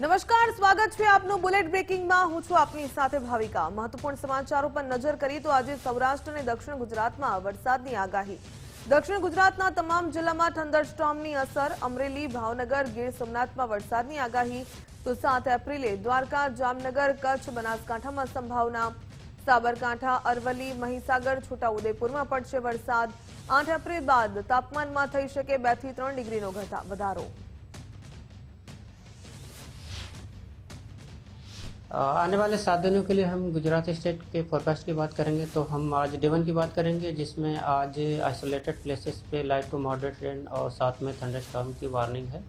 નમસ્કાર, સ્વાગત છે આપનું બુલેટ બ્રેકિંગમાં। હું છું આપની સાથે ભાવિકા। મહત્વપૂર્ણ સમાચારો પર નજર કરીએ તો આજે સૌરાષ્ટ્ર અને દક્ષિણ ગુજરાતમાં વરસાદની આગાહી। દક્ષિણ ગુજરાતના તમામ જિલ્લામાં થંડરસ્ટોર્મની અસર। અમરેલી, ભાવનગર, ગીર સોમનાથમાં વરસાદની આગાહી। તો 7 એપ્રિલે દ્વારકા, જામનગર, કચ્છ, બનાસકાંઠામાં સંભાવના। સાબરકાંઠા, અરવલ્લી, મહીસાગર, છોટાઉદેપુરમાં પડશે વરસાદ। 8 એપ્રિલ બાદ તાપમાનમાં થઈ શકે 2 થી 3 ડિગ્રીનો વધારો। आने वाले 7 दिनों के लिए हम गुजरात स्टेट के फोरकास्ट की बात करेंगे। तो हम आज डे 1 की बात करेंगे, जिसमें आज आइसोलेटेड प्लेसेस पे लाइट टू मॉडरेट रेन और साथ में थंडरस्टॉर्म की वार्निंग है।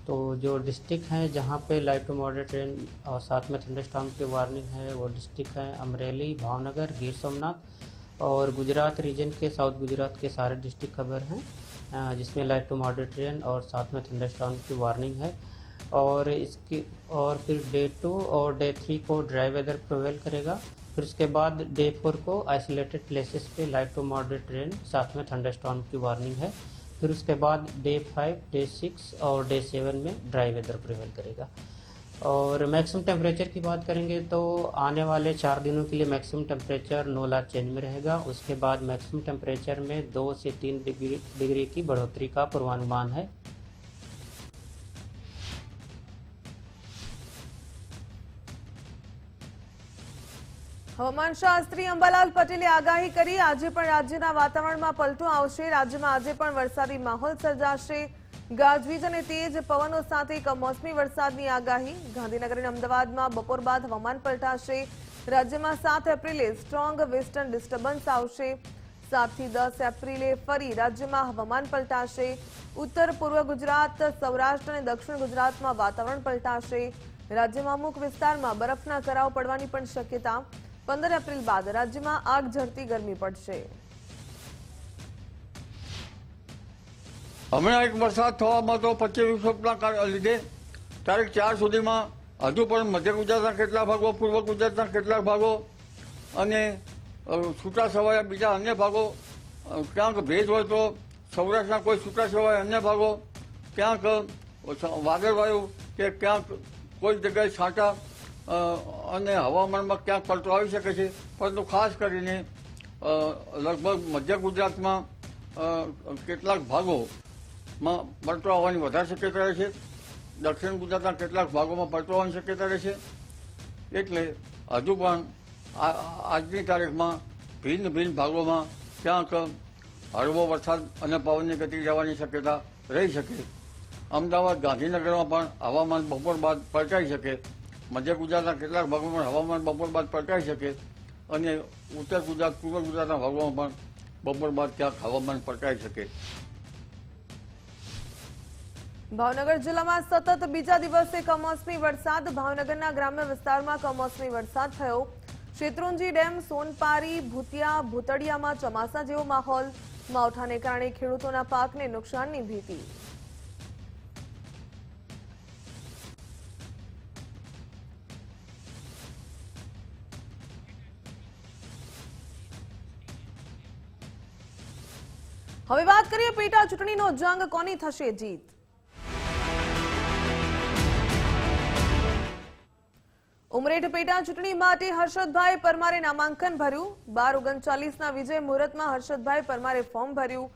तो जो डिस्ट्रिक्ट हैं जहां पे लाइट टू मॉडरेट रेन और साथ में थंडरस्टॉर्म की वार्निंग है वो डिस्ट्रिक्ट हैं अमरेली, भावनगर, गिर सोमनाथ और गुजरात रीजन के साउथ गुजरात के सारे डिस्ट्रिक्ट कवर हैं, जिसमें लाइट टू मॉडरेट रेन और साथ में थंडरस्टॉर्म की वार्निंग है। और इसकी और फिर डे 2 और डे 3 को ड्राई वेदर प्रिवेल करेगा। फिर उसके बाद डे 4 को आइसोलेटेड प्लेसेस पे लाइट टू मॉडरेट रेन साथ में थंडरस्टॉर्म की वार्निंग है। फिर उसके बाद डे 5, डे 6 और डे 7 में ड्राई वेदर प्रिवेल करेगा। और मैक्सिमम टेम्परेचर की बात करेंगे तो आने वाले 4 दिनों के लिए maximum temperature no large change में रहेगा। उसके बाद मैक्सिमम टेम्परेचर में 2 से 3 डिग्री की बढ़ोतरी का पूर्वानुमान है। હવામાન શાસ્ત્રી અંબાલાલ પટેલે આગાહી કરી। આજે પણ રાજ્યના વાતાવરણમાં પલટો આવશે। રાજ્યમાં આજે પણ વરસાદી માહોલ સર્જાશે। ગાજવીજ અને તેજ પવનો સાથે કમોસમી વરસાદની આગાહી। ગાંધીનગર અને અમદાવાદમાં બપોર બાદ હવામાન પલટાશે। રાજ્યમાં 7 એપ્રિલે સ્ટ્રોંગ વેસ્ટર્ન ડિસ્ટર્બન્સ આવશે। 7 થી 10 એપ્રિલે ફરી રાજ્યમાં હવામાન પલટાશે। ઉત્તર પૂર્વ ગુજરાત, સૌરાષ્ટ્ર અને દક્ષિણ ગુજરાતમાં વાતાવરણ પલટાશે। રાજ્યમાં અમુક વિસ્તારમાં બરફના કરાવ પડવાની પણ શક્યતા। 15 એપ્રિલ બાદ રાજ્યમાં આગ ઝરતી ગરમી પડશે। હમણાં એક વરસાદ થવામાં તો 25-20 લીધે તારીખ 4 સુધીમાં હજુ પણ મધ્ય ગુજરાતના કેટલાક ભાગો, પૂર્વ ગુજરાતના કેટલાક ભાગો અને છૂટાછવાયા બીજા અન્ય ભાગો, ક્યાંક ભેજ હોય તો સૌરાષ્ટ્રના કોઈ છૂટાછવાયા અન્ય ભાગો, ક્યાંક વાદળવાયુ કે ક્યાંક કોઈ જગ્યાએ છાંટા અને હવામાનમાં ક્યાંક પલટો આવી શકે છે। પરંતુ ખાસ કરીને લગભગ મધ્ય ગુજરાતમાં કેટલાક ભાગોમાં પલટો આવવાની વધારે શક્યતા રહે છે। દક્ષિણ ગુજરાતના કેટલાક ભાગોમાં પલટો આવવાની શક્યતા રહે છે। એટલે હજુ પણ આજની તારીખમાં ભિન્ન ભાગોમાં ક્યાંક હળવો વરસાદ અને પવનની ગતિ જવાની શક્યતા રહી શકે। અમદાવાદ, ગાંધીનગરમાં પણ હવામાન બપોર બાદ પલટાઈ શકે। મધ્ય ગુજરાતના કેટલાક ભાગોમાં હવામાન બપોર બાદ પલટાઈ શકે અને ઉત્તર ગુજરાત, પૂર્વ ગુજરાતના ભાગોમાં પણ બપોર બાદ ક્યાંક હવામાન પલટાઈ શકે। ભાવનગર જિલ્લામાં સતત બીજા દિવસે કમોસમી વરસાદ। ભાવનગરના ગ્રામ્ય વિસ્તારમાં કમોસમી વરસાદ થયો। શેત્રુંજી ડેમ, સોનપારી, ભૂતિયા, ભૂતળિયામાં ચોમાસા જેવો માહોલ। માવઠાને કારણે ખેડૂતોના પાકને નુકસાનની ભીતિ। હવે વાત કરીએ પેટા ચૂંટણીનો જંગ, કોની થશે જીત। ઉમરેઠ પેટા ચૂંટણી માટે હર્ષદભાઈ પરમારે નામાંકન ભર્યું। 12:39ના વિજય મુહૂર્તમાં હર્ષદભાઈ પરમારે ફોર્મ ભર્યું।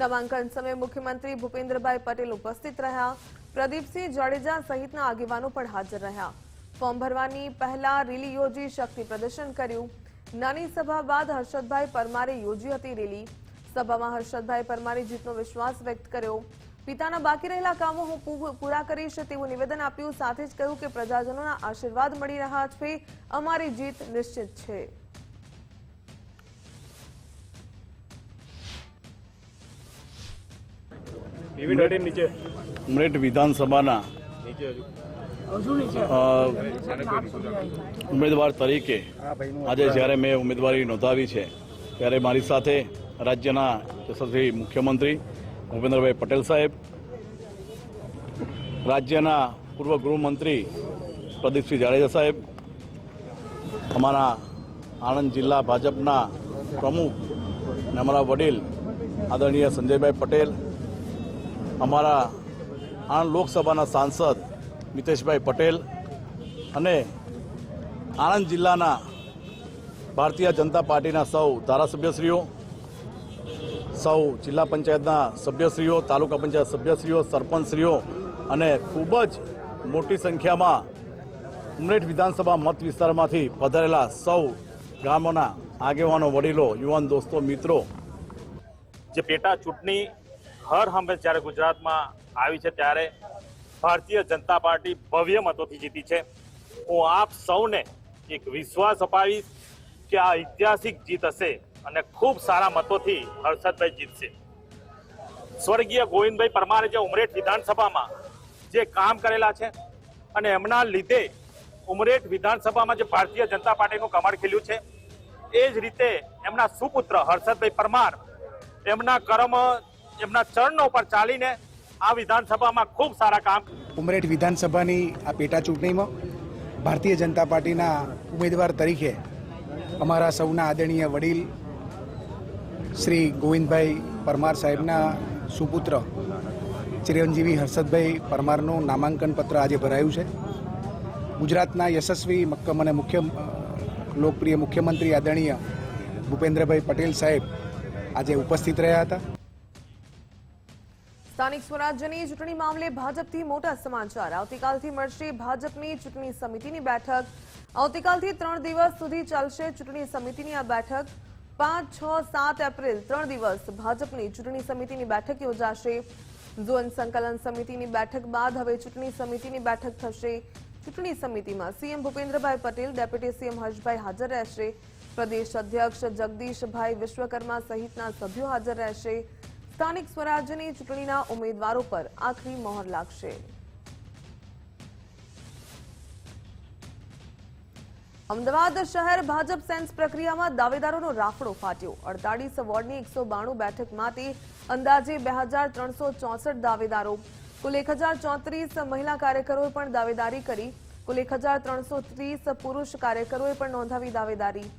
નામાંકન સમયે મુખ્યમંત્રી ભૂપેન્દ્રભાઈ પટેલ ઉપસ્થિત રહ્યા। પ્રદીપસિંહ જાડેજા સહિતના આગેવાનો પણ હાજર રહ્યા। ફોર્મ ભરવાની પહેલા રેલી યોજી શક્તિ પ્રદર્શન કર્યું। નાની સભા બાદ હર્ષદભાઈ પરમારે યોજી હતી રેલી। સભામાં હર્ષદભાઈ પરમારે જીતનો વિશ્વાસ વ્યક્ત કર્યો। પિતાના બાકી રહેલા કામો હું પૂરા કરીશ તેવું નિવેદન આપ્યું। સાથે જ કહ્યું કે પ્રજાજનોના આશીર્વાદ મળી રહ્યા છે, અમારી જીત નિશ્ચિત છે। ઉમરેઠ વિધાનસભાના ઉમેદવાર તરીકે આજે જ્યારે મેં ઉમેદવારી નોંધાવી છે ત્યારે મારી સાથે રાજ્યના યશસ્વી મુખ્યમંત્રી ભૂપેન્દ્રભાઈ પટેલ સાહેબ, રાજ્યના પૂર્વ ગૃહમંત્રી પ્રદીપસિંહ જાડેજા સાહેબ, અમારા આણંદ જિલ્લા ભાજપના પ્રમુખ અને અમારા વડીલ આદરણીય સંજયભાઈ પટેલ, અમારા આણંદ લોકસભાના સાંસદ મિતેશભાઈ પટેલ અને આણંદ જિલ્લાના ભારતીય જનતા પાર્ટીના સૌ ધારાસભ્યશ્રીઓ, સૌ જિલ્લા પંચાયતના સભ્યશ્રીઓ, તાલુકા પંચાયત સભ્યશ્રીઓ, સરપંચશ્રીઓ અને ખૂબ જ મોટી સંખ્યામાં ઉમરેઠ વિધાનસભા મત વિસ્તારમાંથી પધારેલા સૌ ગામોના આગેવાનો, વડીલો, યુવાન દોસ્તો, મિત્રો, જે પેટા ચૂંટણી હર હંમેશ જ્યારે ગુજરાતમાં આવી છે ત્યારે ભારતીય જનતા પાર્ટી ભવ્ય મતોથી જીતી છે. હું આપ સૌને એક વિશ્વાસ અપાવીશ કે આ ઐતિહાસિક જીત હશે અને ખૂબ સારા મતોથી હર્ષદભાઈ જીતશે. સ્વર્ગીય ગોવિંદભાઈ પરમારે જે ઉમરેઠ વિધાનસભામાં જે કામ કરેલા છે અને એમના લીધે ઉમરેઠ વિધાનસભામાં જે ભારતીય જનતા પાર્ટીનું કમળ ખીલ્યું છે, એ જ રીતે એમના સુપુત્ર હર્ષદભાઈ પરમાર એમના કર્મ, એમના ચરણો પર ચાલીને આ વિધાનસભામાં ખૂબ સારા કામ. ઉમરેઠ વિધાનસભાની આ પેટા ચૂંટણીમાં ભારતીય જનતા પાર્ટીના ઉમેદવાર તરીકે અમારા સૌના આદરણીય વડીલ શ્રી ગોવિંદભાઈ પરમાર સાહેબના સુપુત્ર ચિરંજીવી હર્ષદભાઈ પરમારનું નામાંકન પત્ર આજે ભરાયું છે. ગુજરાતના યશસ્વી મક્કમ અને લોકપ્રિય મુખ્યમંત્રી આદરણીય ભૂપેન્દ્રભાઈ પટેલ સાહેબ આજે ઉપસ્થિત રહ્યા હતા. સ્થાનિક સ્વરાજ્યની ચૂંટણી મામલે ભાજપથી મોટા સમાચાર. આવતીકાલથી મળશે ભાજપની ચૂંટણી સમિતિની બેઠક. આવતીકાલથી 3 દિવસ સુધી ચાલશે ચૂંટણી સમિતિની આ બેઠક. 5, 6, 7 એપ્રિલ 3 દિવસ ભાજપની ચૂંટણી સમિતિની બેઠક યોજાશે. ઝોન સંકલન સમિતિની બેઠક બાદ હવે ચૂંટણી સમિતિની બેઠક થશે. ચૂંટણી સમિતિમાં CM Bhupendrabhai Patel, deputy CM Harshbhai હાજર રહેશે. પ્રદેશ અધ્યક્ષ જગદીશભાઈ વિશ્વકર્મા સહિતના સભ્યો હાજર રહેશે. સ્થાનિક સ્વરાજ્યની ચૂંટણીના ઉમેદવારો પર આખરી મહોર લાગશે. અમદાવાદ શહેર ભાજપ સેન્સ પ્રક્રિયામાં દાવેદારોનો રાફડો ફાટ્યો. 48 વોર્ડની 192 બેઠક માટે અંદાજે 2364 દાવેદારો. કુલ 1034 મહિલા કાર્યકરોએ પણ દાવેદારી કરી. કુલ 1330 પુરુષ કાર્યકરોએ પણ નોંધાવી દાવેદારી.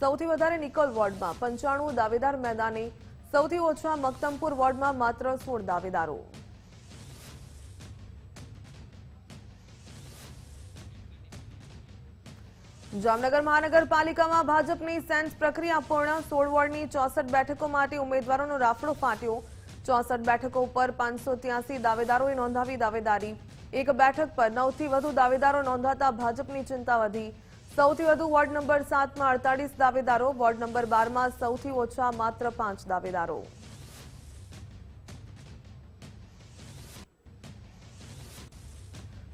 સૌથી વધારે નિકોલ વોર્ડમાં 95 દાવેદાર મેદાને, સૌથી ઓછા મક્તમપુર વોર્ડમાં માત્ર 16 દાવેદારો. જામનગર મહાનગરપાલિકામાં ભાજપની સેન્સ પ્રક્રિયા પૂર્ણ. 16 વોર્ડની 64 બેઠકો માટે ઉમેદવારોનો રાફડો ફાટ્યો. 64 બેઠકો ઉપર 583 દાવેદારોએ નોંધાવી દાવેદારી. એક બેઠક પર 9 થી વધુ દાવેદારો નોંધાતા ભાજપની ચિંતા વધી. સૌથી વધુ વોર્ડ નંબર 7માં 48 દાવેદારો, વોર્ડ નંબર 12માં સૌથી ઓછા માત્ર 5 દાવેદારો.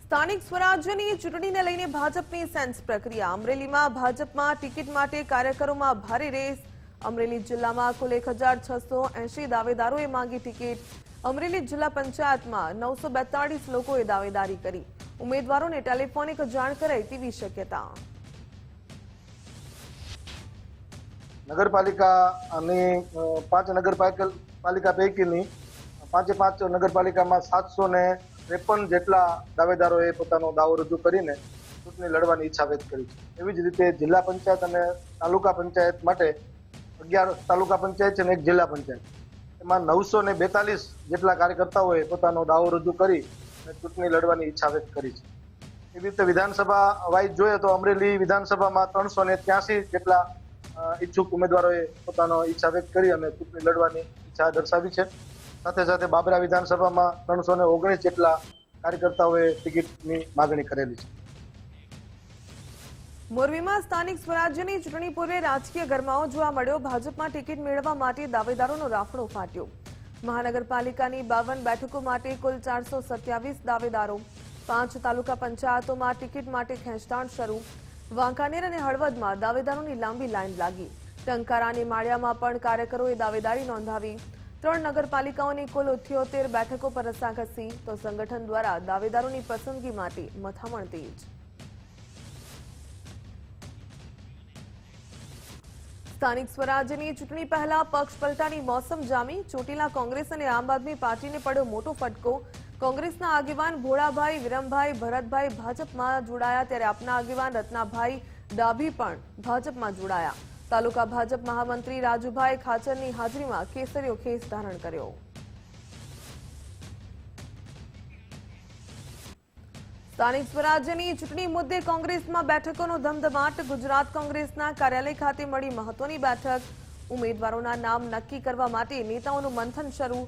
સ્થાનિક સ્વરાજ્યની ચૂંટણીને લઈને ભાજપની સેન્સ પ્રક્રિયા. અમરેલીમાં ભાજપમાં ટિકિટ માટે કાર્યકરોમાં ભારે રેસ. અમરેલી જિલ્લામાં કુલ 1680 દાવેદારોએ માંગી ટિકિટ. અમરેલી જિલ્લા પંચાયતમાં 942 લોકોએ દાવેદારી કરી. ઉમેદવારોને ટેલિફોનિક જાણ કરાઈ તેવી શક્યતા. નગરપાલિકાની 5 નગરપાલિકા પૈકીની 5 નગરપાલિકામાં 753 જેટલા દાવેદારોએ પોતાનો દાવો રજૂ કરીને ચૂંટણી લડવાની ઈચ્છા વ્યક્ત કરી છે. એવી જ રીતે જિલ્લા પંચાયત અને તાલુકા પંચાયત માટે 11 તાલુકા પંચાયત છે અને 1 જિલ્લા પંચાયત, એમાં 942 જેટલા કાર્યકર્તાઓએ પોતાનો દાવો રજૂ કરી અને ચૂંટણી લડવાની ઈચ્છા વ્યક્ત કરી છે. એવી રીતે વિધાનસભા વાઇઝ જોઈએ તો અમરેલી વિધાનસભામાં 383 જેટલા ઈચ્છુક ઉમેદવારોએ પોતાનો ઈચ્છા વ્યક્ત કરી અને ચૂંટણી લડવાની ઈચ્છા દર્શાવી છે. સાથે સાથે બાબરા વિધાનસભામાં 319 જેટલા કાર્યકર્તાઓએ ટિકિટની માગણી કરેલી છે. મોરબીમાં સ્થાનિક સ્વરાજ્યની ચૂંટણી પૂર્વે રાજકીય ગરમાવો જોવા મળ્યો. ભાજપમાં ટિકિટ મેળવવા માટે દાવેદારોનો રાફડો ફાટ્યો. મહાનગરપાલિકાની 52 બેઠકો માટે કુલ 427 દાવેદારો. 5 તાલુકા પંચાયતોમાં ટિકિટ માટે ખેંચતાણ શરૂ. વાંકાનેર અને હળવદમાં દાવેદારોની લાંબી લાઈન લાગી. ટંકારા અને માળિયામાં પણ કાર્યકરોએ દાવેદારી નોંધાવી. 3 નગરપાલિકાઓની કુલ 78 બેઠકો પર રસાકસી, તો સંગઠન દ્વારા દાવેદારોની પસંદગી માટે મથામણ તેજ. સ્થાનિક સ્વરાજ્યની ચૂંટણી પહેલા પક્ષ પલટાની મોસમ જામી. ચોટીલા કોંગ્રેસ અને આમ આદમી પાર્ટીને પડ્યો મોટો ફટકો. કોંગ્રેસના આગેવાન ભોળાભાઈ, વિરમભાઈ, ભરતભાઈ ભાજપમાં જોડાયા, ત્યારે આપના આગેવાન રત્નાભાઈ ડાભી પણ ભાજપમાં જોડાયા. તાલુકા ભાજપ મહામંત્રી રાજુભાઈ ખાચરની હાજરીમાં કેસરીયો ખેસ ધારણ કર્યો. સ્થાનિક સ્વરાજ્યની ચૂંટણી મુદ્દે કોંગ્રેસમાં બેઠકોનો ધમધમાટ. ગુજરાત કોંગ્રેસના કાર્યાલય ખાતે મળી મહત્વની બેઠક. ઉમેદવારોના નામ નક્કી કરવા માટે નેતાઓનું મંથન શરૂ.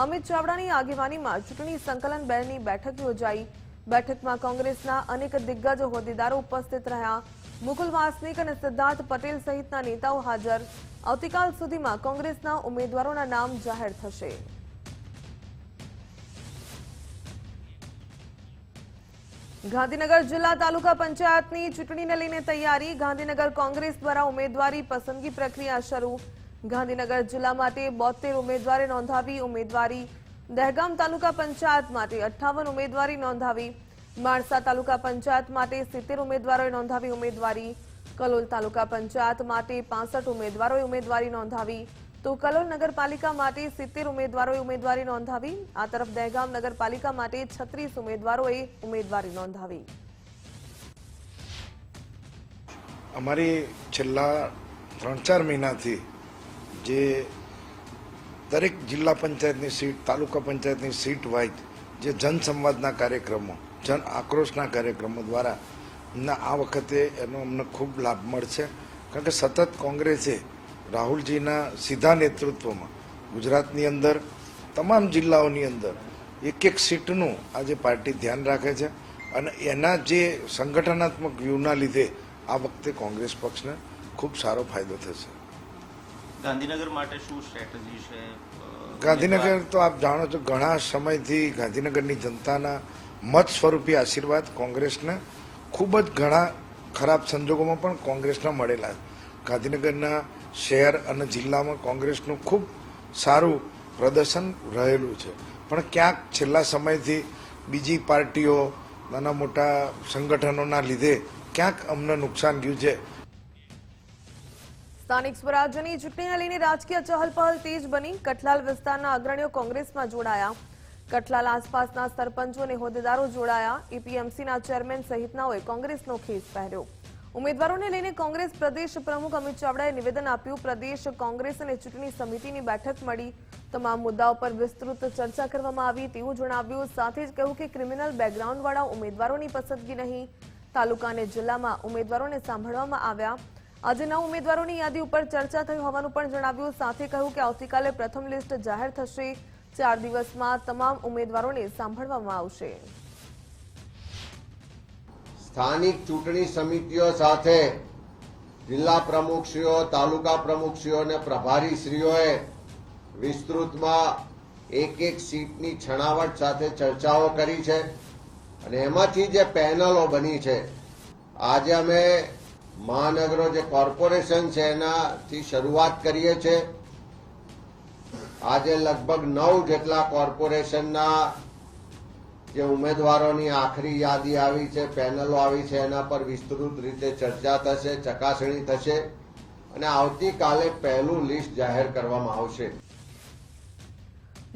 અમિત ચાવડાની આગેવાનીમાં ચૂંટણી સંકલન બેની બેઠક યોજાઈ. બેઠકમાં કોંગ્રેસના અનેક દિગ્ગજ હોદ્દેદારો ઉપસ્થિત રહ્યા. મુકુલ વાસનિક અને સિદ્ધાર્થ પટેલ સહિતના નેતાઓ હાજર. આવતીકાલ સુધીમાં કોંગ્રેસના ઉમેદવારોના નામ જાહેર થશે. ગાંધીનગર જિલ્લા તાલુકા પંચાયતની ચૂંટણીને લઈને તૈયારી. ગાંધીનગર કોંગ્રેસ દ્વારા ઉમેદવારી પસંદગી પ્રક્રિયા શરૂ. ગાંધીનગર જિલ્લા માટે 72 ઉમેદવારે નોંધાવી ઉમેદવારી. દહેગામ તાલુકા પંચાયત માટે 58 ઉમેદવારી નોંધાવી. માણસા તાલુકા પંચાયત માટે 70 ઉમેદવારોએ નોંધાવી ઉમેદવારી. કલોલ તાલુકા પંચાયત માટે 65 ઉમેદવારોએ ઉમેદવારી નોંધાવી. તો કલોલ નગરપાલિકા માટે 70 ઉમેદવારોએ ઉમેદવારી નોંધાવી. આ તરફ દહેગામ નગરપાલિકા માટે 36 ઉમેદવારોએ ઉમેદવારી નોંધાવી. અમારી છેલ્લા 3-4 મહિનાથી જે દરેક જિલ્લા પંચાયતની સીટ, તાલુકા પંચાયતની સીટ વાઇઝ જે જનસંવાદના કાર્યક્રમો, જન આક્રોશના કાર્યક્રમો દ્વારા આ વખતે એનો અમને ખૂબ લાભ મળશે. કારણ કે સતત કોંગ્રેસે રાહુલજીના સીધા નેતૃત્વમાં ગુજરાતની અંદર તમામ જિલ્લાઓની અંદર એક સીટનું આજે પાર્ટી ધ્યાન રાખે છે અને એના જે સંગઠનાત્મક વ્યૂહના લીધે આ વખતે કોંગ્રેસ પક્ષને ખૂબ સારો ફાયદો થશે. ગાંધીનગર માટે શું સ્ટ્રેટેજી છે? ગાંધીનગર તો આપ જાણો છો, ઘણા સમયથી ગાંધીનગરની જનતાના મત સ્વરૂપી આશીર્વાદ કોંગ્રેસને ખૂબ જ ઘણા ખરાબ સંજોગોમાં પણ કોંગ્રેસના મળેલા. ગાંધીનગરના શહેર અને જિલ્લામાં કોંગ્રેસનું ખૂબ સારું પ્રદર્શન રહેલું છે. પણ ક્યાંક છેલ્લા સમયથી બીજી પાર્ટીઓ, નાના મોટા સંગઠનોના લીધે ક્યાંક અમને નુકસાન ગયું છે. સ્થાનિક સ્વરાજ્યની ચૂંટણીને લઈને રાજકીય ચહલપહલ તેજ બની. કઠલાલ વિસ્તારના અગ્રણીઓ કોંગ્રેસમાં જોડાયા. કઠલાલ આસપાસના સરપંચો અને હોદ્દેદારો જોડાયા. એપીએમસીના ચેરમેન સહિતનાઓએ કોંગ્રેસનો ખેસ પહેર્યો. ઉમેદવારોને લઈને કોંગ્રેસ પ્રદેશ પ્રમુખ અમિત ચાવડાએ નિવેદન આપ્યું. પ્રદેશ કોંગ્રેસ અને ચૂંટણી સમિતિની બેઠક મળી. તમામ મુદ્દાઓ પર વિસ્તૃત ચર્ચા કરવામાં આવી તેવું જણાવ્યું. સાથે જ કહ્યું કે ક્રિમિનલ બેકગ્રાઉન્ડવાળા ઉમેદવારોની પસંદગી નહીં. તાલુકા અને જિલ્લામાં ઉમેદવારોને સાંભળવામાં આવ્યા. આજે 9 ઉમેદવારોની યાદી ઉપર ચર્ચા થઈ હોવાનું પણ જણાવ્યું. સાથે કહ્યું કે આવતીકાલે પ્રથમ લિસ્ટ જાહેર થશે. 4 દિવસમાં તમામ ઉમેદવારોને સાંભળવામાં આવશે. સ્થાનિક ચૂંટણી સમિતિઓ સાથે જિલ્લા પ્રમુખશ્રીઓ, તાલુકા પ્રમુખશ્રીઓ અને પ્રભારીશ્રીઓએ વિસ્તૃતમાં એક સીટની છણાવટ સાથે ચર્ચાઓ કરી છે અને એમાંથી જે પેનલો બની છે, આજે અમે મહાનગરો જે કોર્પોરેશન છે એનાથી શરૂઆત કરીએ છીએ. આજે લગભગ 9 જેટલા કોર્પોરેશનના જે ઉમેદવારોની આખરી યાદી આવી છે, પેનલો આવી છે, એના પર વિસ્તૃત રીતે ચર્ચા થશે, ચકાસણી થશે અને આવતીકાલે પહેલું લિસ્ટ જાહેર કરવામાં આવશે.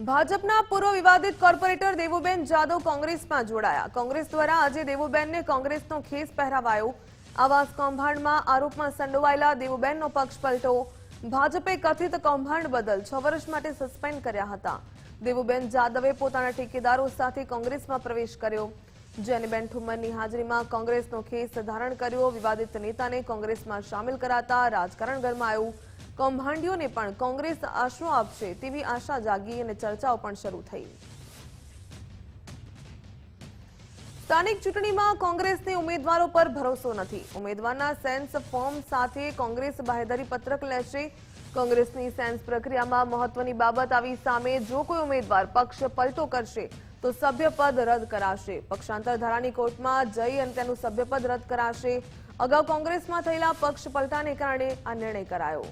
ભાજપના પૂર્વ વિવાદિત કોર્પોરેટર દેવુબેન જાદવ કોંગ્રેસમાં જોડાયા. કોંગ્રેસ દ્વારા આજે દેવુબેનને કોંગ્રેસનો ખેસ પહેરાવાયો. આવાસ કૌભાંડમાં આરોપમાં સંડોવાયેલા દેવુબેનનો પક્ષ પલટો. ભાજપે કથિત કૌભાંડ બદલ 6 વર્ષ માટે સસ્પેન્ડ કર્યા હતા. દેવુબેન જાદવે પોતાના ઠેકેદારો સાથે કોંગ્રેસમાં પ્રવેશ કર્યો. જેનીબેન ઠુમ્મરની હાજરીમાં કોંગ્રેસનો ખેસ ધારણ કર્યો. વિવાદિત નેતાને કોંગ્રેસમાં સામેલ કરાતા રાજકારણ ગરમાયું. કૌભાંડીઓને પણ કોંગ્રેસ આશરો આપશે તેવી આશા જાગી અને ચર્ચાઓ પણ શરૂ થઈ. સ્થાનિક ચૂંટણીમાં કોંગ્રેસને ઉમેદવારો પર ભરોસો નથી. ઉમેદવારના સેન્સ ફોર્મ સાથે કોંગ્રેસ બાહેધરી પત્રક લેશે. કોંગ્રેસની સેન્સ પ્રક્રિયામાં મહત્વની બાબત આવી સામે. જો કોઈ ઉમેદવાર પક્ષ પલટો કરશે તો સભ્યપદ રદ કરાશે. પક્ષાંતર ધારાની કોર્ટમાં જઈ અને તેનું સભ્યપદ રદ કરાશે. અગાઉ કોંગ્રેસમાં થયેલા પક્ષ પલટાને કારણે આ નિર્ણય કરાયો.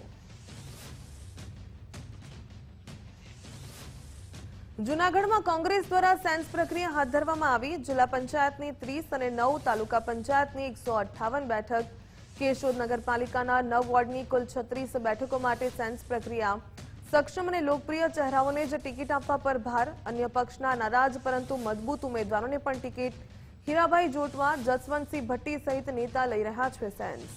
જૂનાગઢમાં કોંગ્રેસ દ્વારા સેન્સ પ્રક્રિયા હાથ ધરવામાં આવી. જિલ્લા પંચાયતની 30 અને 9 તાલુકા પંચાયતની 158 બેઠક. કેશોદ નગરપાલિકાના 9 વોર્ડની કુલ 36 બેઠકો માટે સેન્સ પ્રક્રિયા. સક્ષમ અને લોકપ્રિય ચહેરાઓને જ ટિકિટ આપવા પર ભાર. અન્ય પક્ષના નારાજ પરંતુ મજબૂત ઉમેદવારોને પણ ટિકિટ. હીરાભાઈ જોટવા, જસવંતસિંહ ભટ્ટી સહિત નેતા લઈ રહ્યા છે સેન્સ.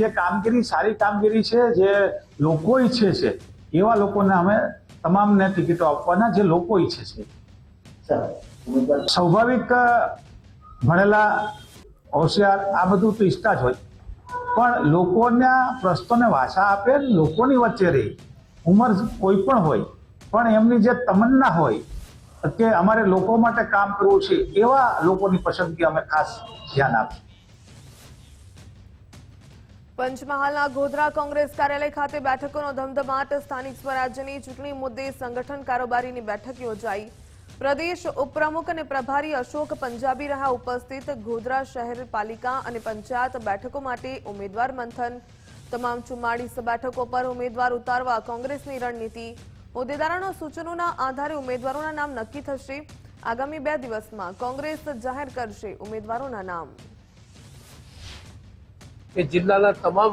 જે કામગીરી સારી કામગીરી છે, જે લોકો ઈચ્છે છે એવા લોકોને અમે તમામને ટિકિટો આપવાના, જે લોકો ઈચ્છે છે. સ્વાભાવિક ભણેલા હોશિયાર આ બધું તો ઈચ્છતા જ હોય, પણ લોકોના પ્રશ્નોને ભાષા આપે, લોકોની વચ્ચે રહે, ઉંમર કોઈ પણ હોય, પણ એમની જે તમન્ના હોય કે અમારે લોકો માટે કામ કરવું છે, એવા લોકોની પસંદગી અમે ખાસ ધ્યાન આપીશું. પંચમહાલના ગોધરા કોંગ્રેસ કાર્યાલય ખાતે બેઠકોનો ધમધમાટ. સ્થાનિક સ્વરાજ્યની ચૂંટણી મુદ્દે સંગઠન કારોબારીની બેઠક યોજાઈ. પ્રદેશ ઉપપ્રમુખ અને પ્રભારી અશોક પંજાબી રહ્યા ઉપસ્થિત. ગોધરા શહેર પાલિકા અને પંચાયત બેઠકો માટે ઉમેદવાર મંથન. તમામ 44 બેઠકો પર ઉમેદવાર ઉતારવા કોંગ્રેસની રણનીતિ. હોદ્દેદારોના સૂચનોના આધારે ઉમેદવારોના નામ નક્કી થશે. આગામી 2 દિવસમાં કોંગ્રેસ જાહેર કરશે ઉમેદવારોના નામ. કે જિલ્લાના તમામ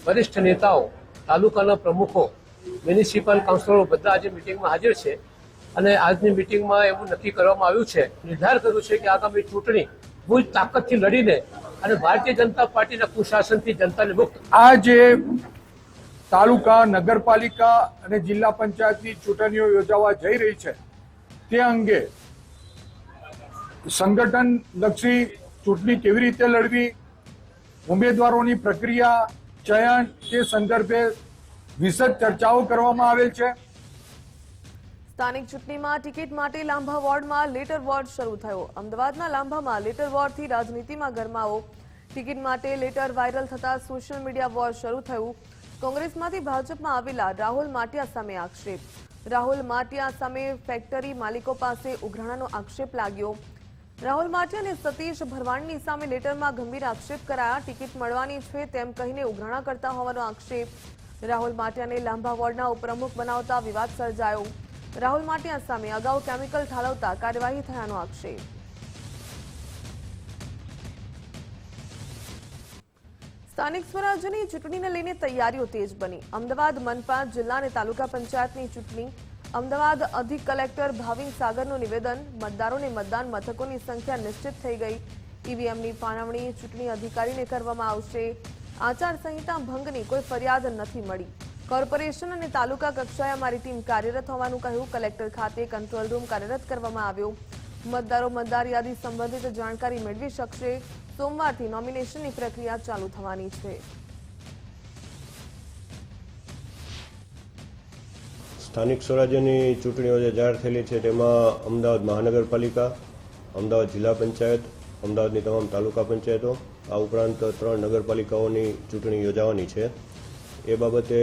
વરિષ્ઠ નેતાઓ, તાલુકાના પ્રમુખો, મ્યુનિસિપલ કાઉન્સિલરો બધા આજે મિટિંગમાં હાજર છે અને આજની મિટિંગમાં એવું નક્કી કરવામાં આવ્યું છે, નિર્ધાર કર્યું છે કે આગામી ચૂંટણી પૂરી તાકાતથી લડીને અને ભારતીય જનતા પાર્ટીના કુશાસનથી જનતાને મુક્ત. આ જે તાલુકા, નગરપાલિકા અને જિલ્લા પંચાયતની ચૂંટણીઓ યોજાવા જઈ રહી છે તે અંગે સંગઠન લક્ષી ચૂંટણી કેવી રીતે લડવી, ઉમેદવારોની પ્રક્રિયા, ચયન તે સંદર્ભે વિશદ ચર્ચાઓ કરવામાં આવેલ છે. સ્થાનિક ચૂંટણીમાં ટિકિટ માટે લાંભા વોર્ડમાં લેટર વોર્ડ શરૂ થયો. અમદાવાદના લાંભામાં લેટર વોર્ડથી રાજનીતિમાં ગરમાવો. ટિકિટ માટે લેટર વાયરલ થતા સોશિયલ મીડિયા વોર શરૂ થયું. કોંગ્રેસમાંથી ભાજપમાં આવેલા રાહુલ માટિયા સામે આક્ષેપ. રાહુલ માટિયા સામે ફેક્ટરી માલિકો પાસે ઉઘરાણાનો આક્ષેપ લાગ્યો. રાહુલ માટિયા અને સતીશ ભરવાડની સામે લેટરમાં ગંભીર આક્ષેપ કરાયા. ટિકિટ મળવાની છે તેમ કહીને ઉઘરાણા કરતા હોવાનો આક્ષેપ. રાહુલ માટિયાને લાંભા વોર્ડના ઉપપ્રમુખ બનાવતા વિવાદ સર્જાયો. રાહુલ માટિયા સામે અગાઉ કેમિકલ ઠાલવતા કાર્યવાહી થયાનો આક્ષેપ. સ્થાનિક સ્વરાજ્યની ચૂંટણીને લઈને તૈયારીઓ તેજ બની. અમદાવાદ મનપા, જિલ્લા અને તાલુકા પંચાયતની ચૂંટણી. અમદાવાદ અધિક કલેક્ટર ભાવિન સાગરનું નિવેદન. મતદારોને મતદાન મથકોની સંખ્યા નિશ્ચિત થઈ ગઈ. ઈવીએમની ફાળવણી ચૂંટણી અધિકારીને કરવામાં આવશે. આચારસંહિતા ભંગની કોઈ ફરિયાદ નથી મળી. કોર્પોરેશન અને તાલુકા કક્ષાએ અમારી ટીમ કાર્યરત હોવાનું કહ્યું. કલેક્ટર ખાતે કંટ્રોલ રૂમ કાર્યરત કરવામાં આવ્યો. મતદારો મતદાર યાદી સંબંધિત જાણકારી મેળવી શકશે. સોમવારથી નોમિનેશનની પ્રક્રિયા ચાલુ થવાની છે. સ્થાનિક સ્વરાજ્યની ચૂંટણીઓ જે જાહેર થયેલી છે તેમાં અમદાવાદ મહાનગરપાલિકા, અમદાવાદ જિલ્લા પંચાયત, અમદાવાદની તમામ તાલુકા પંચાયતો, આ ઉપરાંત 3 નગરપાલિકાઓની ચૂંટણી યોજાવાની છે. એ બાબતે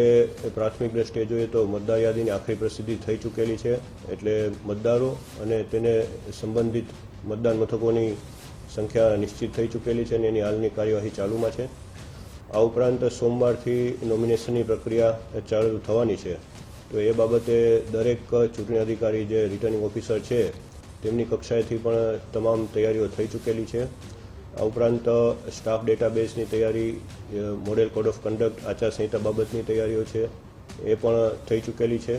પ્રાથમિક દ્રષ્ટિએ જોઈએ તો મતદાર યાદીની આખરી પ્રસિદ્ધિ થઈ ચૂકેલી છે, એટલે મતદારો અને તેને સંબંધિત મતદાન મથકોની સંખ્યા નિશ્ચિત થઈ ચૂકેલી છે અને એની હાલની કાર્યવાહી ચાલુમાં છે. આ ઉપરાંત સોમવારથી નોમિનેશનની પ્રક્રિયા ચાલુ થવાની છે, તો એ બાબતે દરેક ચૂંટણી અધિકારી જે રિટર્નિંગ ઓફિસર છે તેમની કક્ષાએથી પણ તમામ તૈયારીઓ થઈ ચૂકેલી છે. આ ઉપરાંત સ્ટાફ ડેટાબેઝની તૈયારી, મોડેલ કોડ ઓફ કન્ડક્ટ, આચારસંહિતા બાબતની તૈયારીઓ છે એ પણ થઈ ચૂકેલી છે.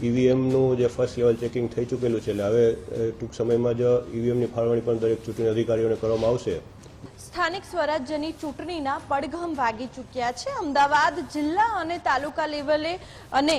ઈવીએમનું જે ફર્સ્ટ લેવલ ચેકિંગ થઈ ચૂકેલું છે, એટલે હવે ટૂંક સમયમાં જ ઈવીએમની ફાળવણી પણ દરેક ચૂંટણી અધિકારીઓને કરવામાં આવશે. સ્થાનિક સ્વરાજ્યની ચૂંટણીના પડઘમ વાગી ચૂક્યા છે. અમદાવાદ જિલ્લા અને તાલુકા લેવલે અને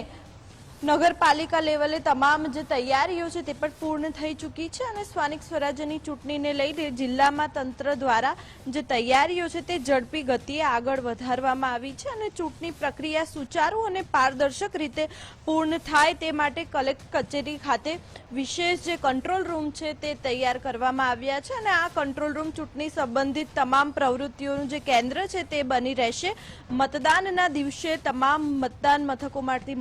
નગરપાલિકા લેવલે તમામ જે તૈયારીઓ છે તે પણ પૂર્ણ થઈ ચૂકી છે અને સ્થાનિક સ્વરાજ્યની ચૂંટણીને લઈને જિલ્લામાં તંત્ર દ્વારા જે તૈયારીઓ છે તે ઝડપી ગતિએ આગળ વધારવામાં આવી છે અને ચૂંટણી પ્રક્રિયા સુચારુ અને પારદર્શક રીતે પૂર્ણ થાય તે માટે કલેક્ટર કચેરી ખાતે વિશેષ જે કંટ્રોલ રૂમ છે તે તૈયાર કરવામાં આવ્યા છે અને આ કંટ્રોલ રૂમ ચૂંટણી સંબંધિત તમામ પ્રવૃત્તિઓનું જે કેન્દ્ર છે તે બની રહેશે. મતદાનના દિવસે તમામ મતદાન મથકોમાંથી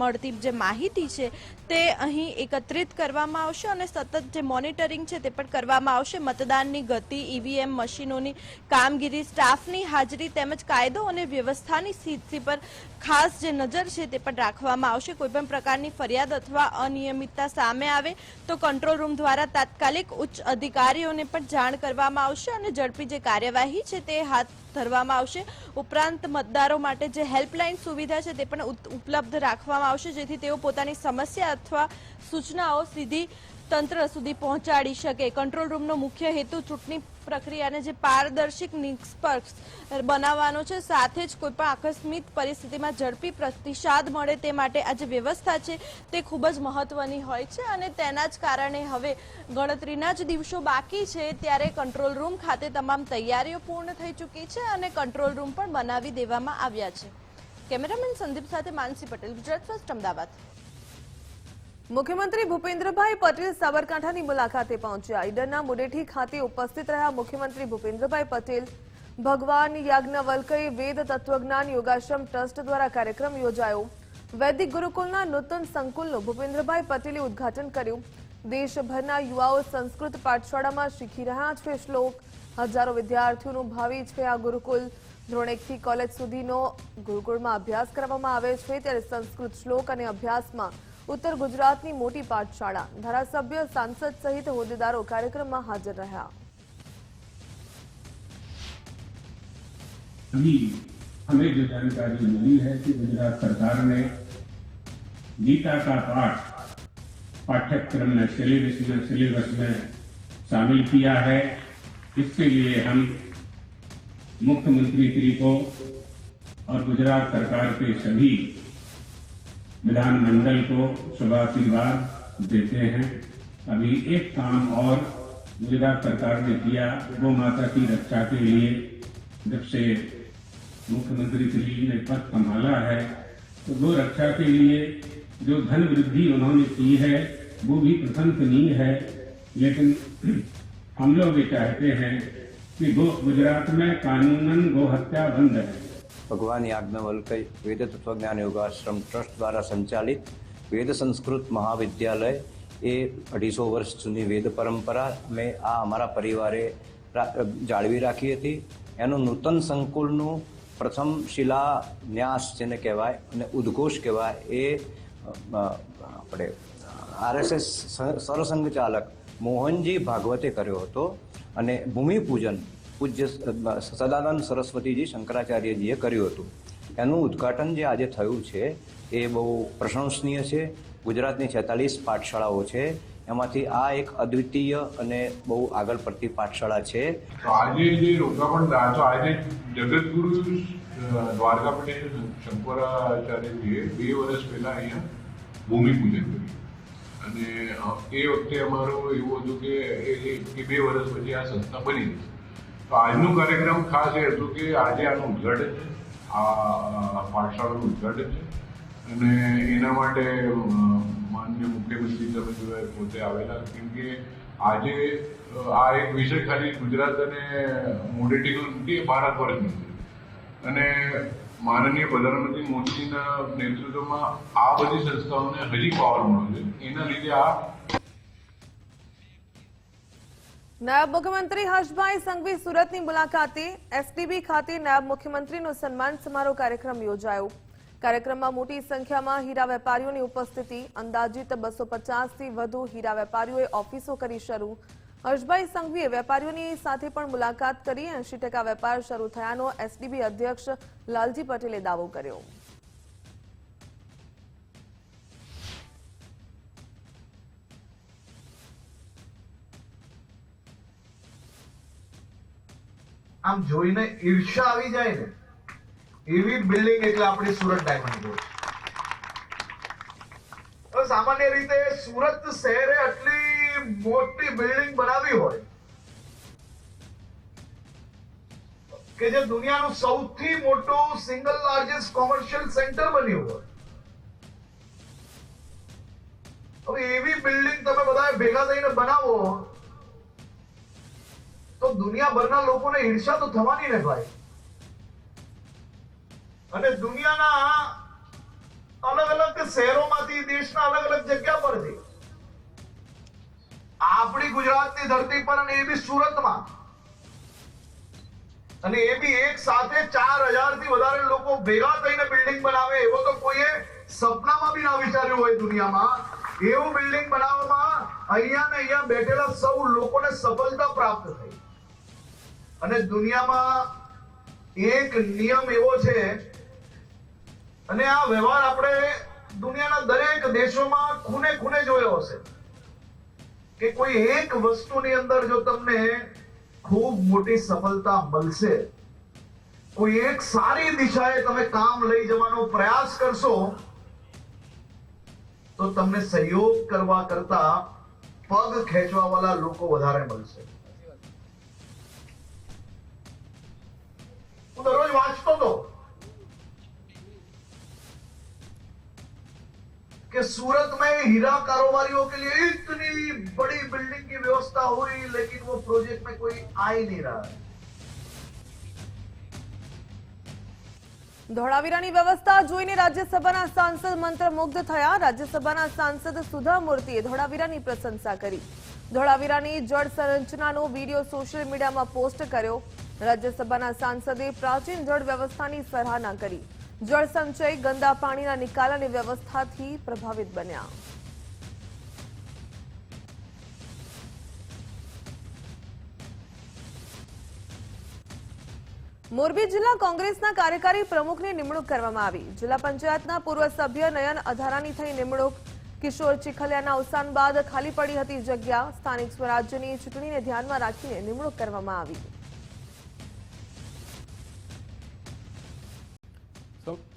મળતી જે માહિતી છે તે અહીં એકત્રિત કરવામાં આવશે અને સતત જે મોનિટરિંગ છે તે પણ કરવામાં આવશે. મતદાનની ગતિ, ઈવીએમ મશીનોની કામગીરી, સ્ટાફની હાજરી તેમજ કાયદો અને વ્યવસ્થાની સ્થિતિ પર ખાસ જે નજર છે તે પણ રાખવામાં આવશે. કોઈપણ પ્રકારની ફરિયાદ અથવા અનિયમિતતા સામે આવે તો કંટ્રોલ રૂમ દ્વારા તાત્કાલિક ઉચ્ચ અધિકારીઓને પણ જાણ કરવામાં આવશે અને ઝડપી જે કાર્યવાહી છે તે હાથ ધરવામાં આવશે. ઉપરાંત મતદારો માટે જે હેલ્પલાઇન સુવિધા છે તે પણ ઉપલબ્ધ રાખવામાં આવશે, જેથી તેઓ પોતાની સમસ્યા અથવા સૂચનાઓ સીધી તંત્ર સુધી પહોંચાડી શકે. કંટ્રોલ રૂમનો મુખ્ય હેતુ ચૂંટણી પ્રક્રિયાને જે પારદર્શક નિષ્પક્ષ બનાવવાનો છે, સાથે જ કોઈ પણ આકસ્મિક પરિસ્થિતિમાં ઝડપી પ્રતિસાદ મળે તે માટે આ જે વ્યવસ્થા છે તે ખૂબ જ મહત્વની હોય છે અને તેના જ કારણે હવે ગણતરીના જ દિવસો બાકી છે ત્યારે કંટ્રોલ રૂમ ખાતે તમામ તૈયારીઓ પૂર્ણ થઈ ચૂકી છે અને કંટ્રોલ રૂમ પણ બનાવી દેવામાં આવ્યા છે। કેમેરામેન સંદીપ સાથે માનસી પટેલ, ગુજરાત ફર્સ્ટ, અમદાવાદ। મુખ્યમંત્રી ભૂપેન્દ્રભાઈ પટેલ સાબરકાંઠાની મુલાકાતે પહોંચ્યા। ઈડરના મુડેઠી ખાતે ઉપસ્થિત રહ્યા મુખ્યમંત્રી ભૂપેન્દ્રભાઈ પટેલ। ભગવાન યાજ્ઞવલ્ક્ય વેદ તત્વજ્ઞાન યોગાશ્રમ ટ્રસ્ટ દ્વારા કાર્યક્રમ યોજાયો। વૈદિક ગુરુકુલના નૂતન સંકુલનું ભૂપેન્દ્રભાઈ પટેલે ઉદ્ઘાટન કર્યું। દેશભરના યુવાઓ સંસ્કૃત પાઠશાળામાં શીખી રહ્યા છે શ્લોક। હજારો વિદ્યાર્થીઓનું ભાવિ છે આ ગુરુકુલ। ધોરણ 1 થી કોલેજ સુધીનો ગુરુકુળમાં અભ્યાસ કરવામાં આવે છે ત્યારે સંસ્કૃત શ્લોક અને અભ્યાસમાં ઉત્તર ગુજરાતની મોટી પાઠશાળા। ધારાસભ્ય, સાંસદ સહિત હોદ્દેદારો કાર્યક્રમમાં હાજર રહ્યા। अभी हमें जो जानकारी मिली है कि गुजरात सरकार ने गीता का पाठ पाठ्यक्रम में सिलेबस में शामिल किया है। इसके लिए हम मुख्यमंत्री श्री को और गुजरात सरकार के सभी विधानमंडल को शुभाशीर्वाद देते हैं। अभी एक काम और गुजरात सरकार ने किया, गौ माता की रक्षा के लिए जब से मुख्यमंत्री श्री ने पद संभाला है तो गौ रक्षा के लिए जो धन वृद्धि उन्होंने की है वो भी प्रशंसनीय है, लेकिन हम लोग ये चाहते हैं कि गुजरात में कानूनन गौ हत्या बंद है। भगवान याज्ञवल्क्य वेद तत्वज्ञान योगाश्रम ट्रस्ट द्वारा संचालित वेद संस्कृत महाविद्यालय ए 250 वर्ष जूनी वेद परंपरा में आ अमरा परिवारे जाळवी राखी हती। एनु नूतन संकुलनु प्रथम शिलान्यास जेने कहेवाय अने उद्घोष कहेवाय ए આપણે RSS સરસંઘ ચાલક મોહનજી ભાગવતે કર્યો હતો અને ભૂમિપૂજન પૂજ્ય સદાનંદ સરસ્વતીજી શંકરાચાર્યજીએ કર્યું હતું। એનું ઉદ્ઘાટન જે આજે થયું છે એ બહુ પ્રશંસનીય છે। ગુજરાતની 46 પાઠશાળાઓ છે, એમાંથી આ એક અદ્વિતીય અને બહુ આગળ પડતી પાઠશાળા છે। આજે જે રોકાણ તો આજે જગતગુરુ દ્વારકાપતિ શંકરાચાર્યજીએ 2 વર્ષ પહેલા અહીંયા ભૂમિપૂજન કર્યું અને એ વખતે અમારું એવું હતું કે 2 વર્ષ પછી આ સંસ્થા બની છે। તો આજનો કાર્યક્રમ ખાસ એ હતું કે આજે આનું ઉદ્ઘાટન છે, આ પાઠશાળાનું ઉદ્ઘાટન છે અને એના માટે માનનીય મુખ્યમંત્રી તમે જોયા પોતે આવેલા, કેમ કે આજે આ એક વિષય ખાલી ગુજરાત અને મોડેટીનો નથી, ભારત વર્ષનો છે અને માનનીય પ્રધાનમંત્રી મોદીના નેતૃત્વમાં આ બધી સંસ્થાઓને હજી પાવર મળ્યો છે। એના લીધે આ નાયબ મુખ્યમંત્રી હર્ષભાઈ સંઘવી સુરતની મુલાકાતે। એસટીબી ખાતે નાયબ મુખ્યમંત્રીનો સન્માન સમારોહ કાર્યક્રમ યોજાયો। કાર્યક્રમમાં મોટી સંખ્યામાં હીરા વેપારીઓની ઉપસ્થિતિ। અંદાજિત 250 થી વધુ હીરા વેપારીઓએ ઓફિસો કરી શરૂ। હર્ષભાઈ સંઘવીએ વેપારીઓની સાથે પણ મુલાકાત કરી। 80% વેપાર શરૂ થયાનો એસડીબી અધ્યક્ષ લાલજી પટેલે દાવો કર્યો। આમ જોઈને ઈર્ષા આવી જાય ને એવી બિલ્ડિંગ એટલે આપણી સુરત ડાયમંડ રોડ। સામાન્ય રીતે સુરત શહેરે આટલી મોટી બિલ્ડિંગ બનાવી હોય કે જે દુનિયાનું સૌથી મોટું સિંગલ લાર્જેસ્ટ કોમર્શિયલ સેન્ટર બન્યું હોય, હવે એવી બિલ્ડિંગ તમે બધા ભેગા થઈને બનાવો તો દુનિયાભરના લોકોને ઈર્ષા તો થવાની ને ભાઈ। અને દુનિયાના અલગ અલગ શહેરોમાંથી, દેશના અલગ અલગ જગ્યા પરથી આપણી ગુજરાતની ધરતી પર અને એ બી સુરતમાં અને એ બી એક સાથે 4000 થી વધારે લોકો ભેગા થઈને બિલ્ડિંગ બનાવે એવો તો કોઈએ સપનામાં બી ના વિચાર્યું હોય દુનિયામાં। એવું બિલ્ડિંગ બનાવવામાં અહીંયા ને અહીંયા બેઠેલા સૌ લોકોને સફળતા પ્રાપ્ત થઈ। અને દુનિયામાં એક નિયમ એવો છે અને આ વ્યવહાર આપણે દુનિયાના દરેક દેશોમાં ખૂણે ખૂણે જોયો હશે કે કોઈ એક વસ્તુની અંદર જો તમને ખૂબ મોટી સફળતા મળશે. કોઈ એક સારી દિશાએ તમે કામ લઈ જવાનો પ્રયાસ કરશો તો તમને સહયોગ કરવા કરતા પગ ખેંચવા વાળા લોકો વધારે મળશે. હું દરરોજ વાંચતો હતો कि सूरत में हीरा कारोबारियों के लिए इतनी बड़ी बिल्डिंग की व्यवस्था हुई, लेकिन वो प्रोजेक्ट में कोई आ ही नहीं रहा है. ધોળાવીરાની વ્યવસ્થા જોઈને રાજ્યસભાના સાંસદ મંત્રમુગ્ધ થયા. રાજ્યસભાના સાંસદ સુધા મૂર્તિએ ધોળાવીરાની પ્રશંસા કરી. ધોળાવીરાની જળ સંરચનાનો વિડીયો સોશિયલ મીડિયામાં પોસ્ટ કર્યો. રાજ્યસભાના સાંસદે પ્રાચીન જળ વ્યવસ્થાની સરાહના કરી. જળ સંચય, ગંદા પાણીના નિકાલની વ્યવસ્થાથી પ્રભાવિત બન્યા. મોરબી જિલ્લા કોંગ્રેસના કાર્યકારી પ્રમુખની નિમણૂક કરવામાં આવી. જિલ્લા પંચાયતના પૂર્વ સભ્ય નયન અધારાની થઈ નિમણૂક. કિશોર ચીખલિયાના અવસાન બાદ ખાલી પડી હતી જગ્યા. સ્થાનિક સ્વરાજ્યની ચૂંટણીને ધ્યાનમાં રાખીને નિમણૂક કરવામાં આવી.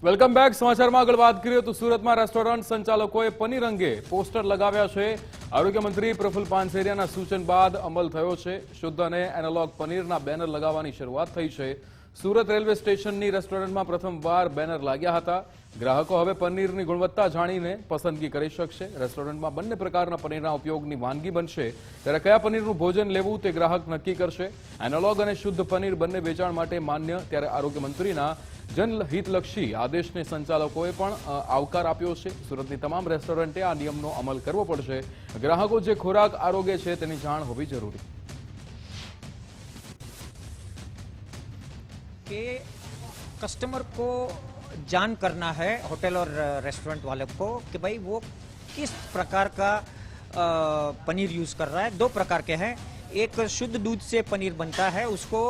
Welcome back. સમાચારમાં આગળ વાત કરીએ તો સુરતમાં રેસ્ટોરન્ટ સંચાલકોએ પનીર અંગે પોસ્ટર લગાવ્યા છે. આરોગ્ય મંત્રી પ્રફુલ્લ પાનસેરિયાના સૂચન બાદ અમલ થયો છે. શુદ્ધ અને એનાલોગ પનીરના બેનર લગાવવાની શરૂઆત થઈ છે. સુરત રેલવે સ્ટેશનની રેસ્ટોરન્ટમાં પ્રથમવાર બેનર લાગ્યા હતા. ગ્રાહકો હવે પનીરની ગુણવત્તા જાણીને પસંદગી કરી શકશે. રેસ્ટોરન્ટમાં બંને પ્રકારના પનીરના ઉપયોગની વાનગી બનશે, ત્યારે કયા પનીરનું ભોજન લેવું તે ગ્રાહક નક્કી કરશે. એનાલોગ અને શુદ્ધ પનીર બંને વેચાણ માટે માન્ય, ત્યારે આરોગ્ય મંત્રીના જનહિતલક્ષી આદેશને સંચાલકોએ પણ આવકાર આપ્યો છે. સુરતની તમામ રેસ્ટોરન્ટે આ નિયમનો અમલ કરવો પડશે. ગ્રાહકો જે ખોરાક આરોગ્ય છે તેની જાણ હોવી જરૂરી. कि कस्टमर को जान करना है, होटल और रेस्टोरेंट वाले को, कि भाई वो किस प्रकार का पनीर यूज़ कर रहा है. दो प्रकार के हैं. एक शुद्ध दूध से पनीर बनता है, उसको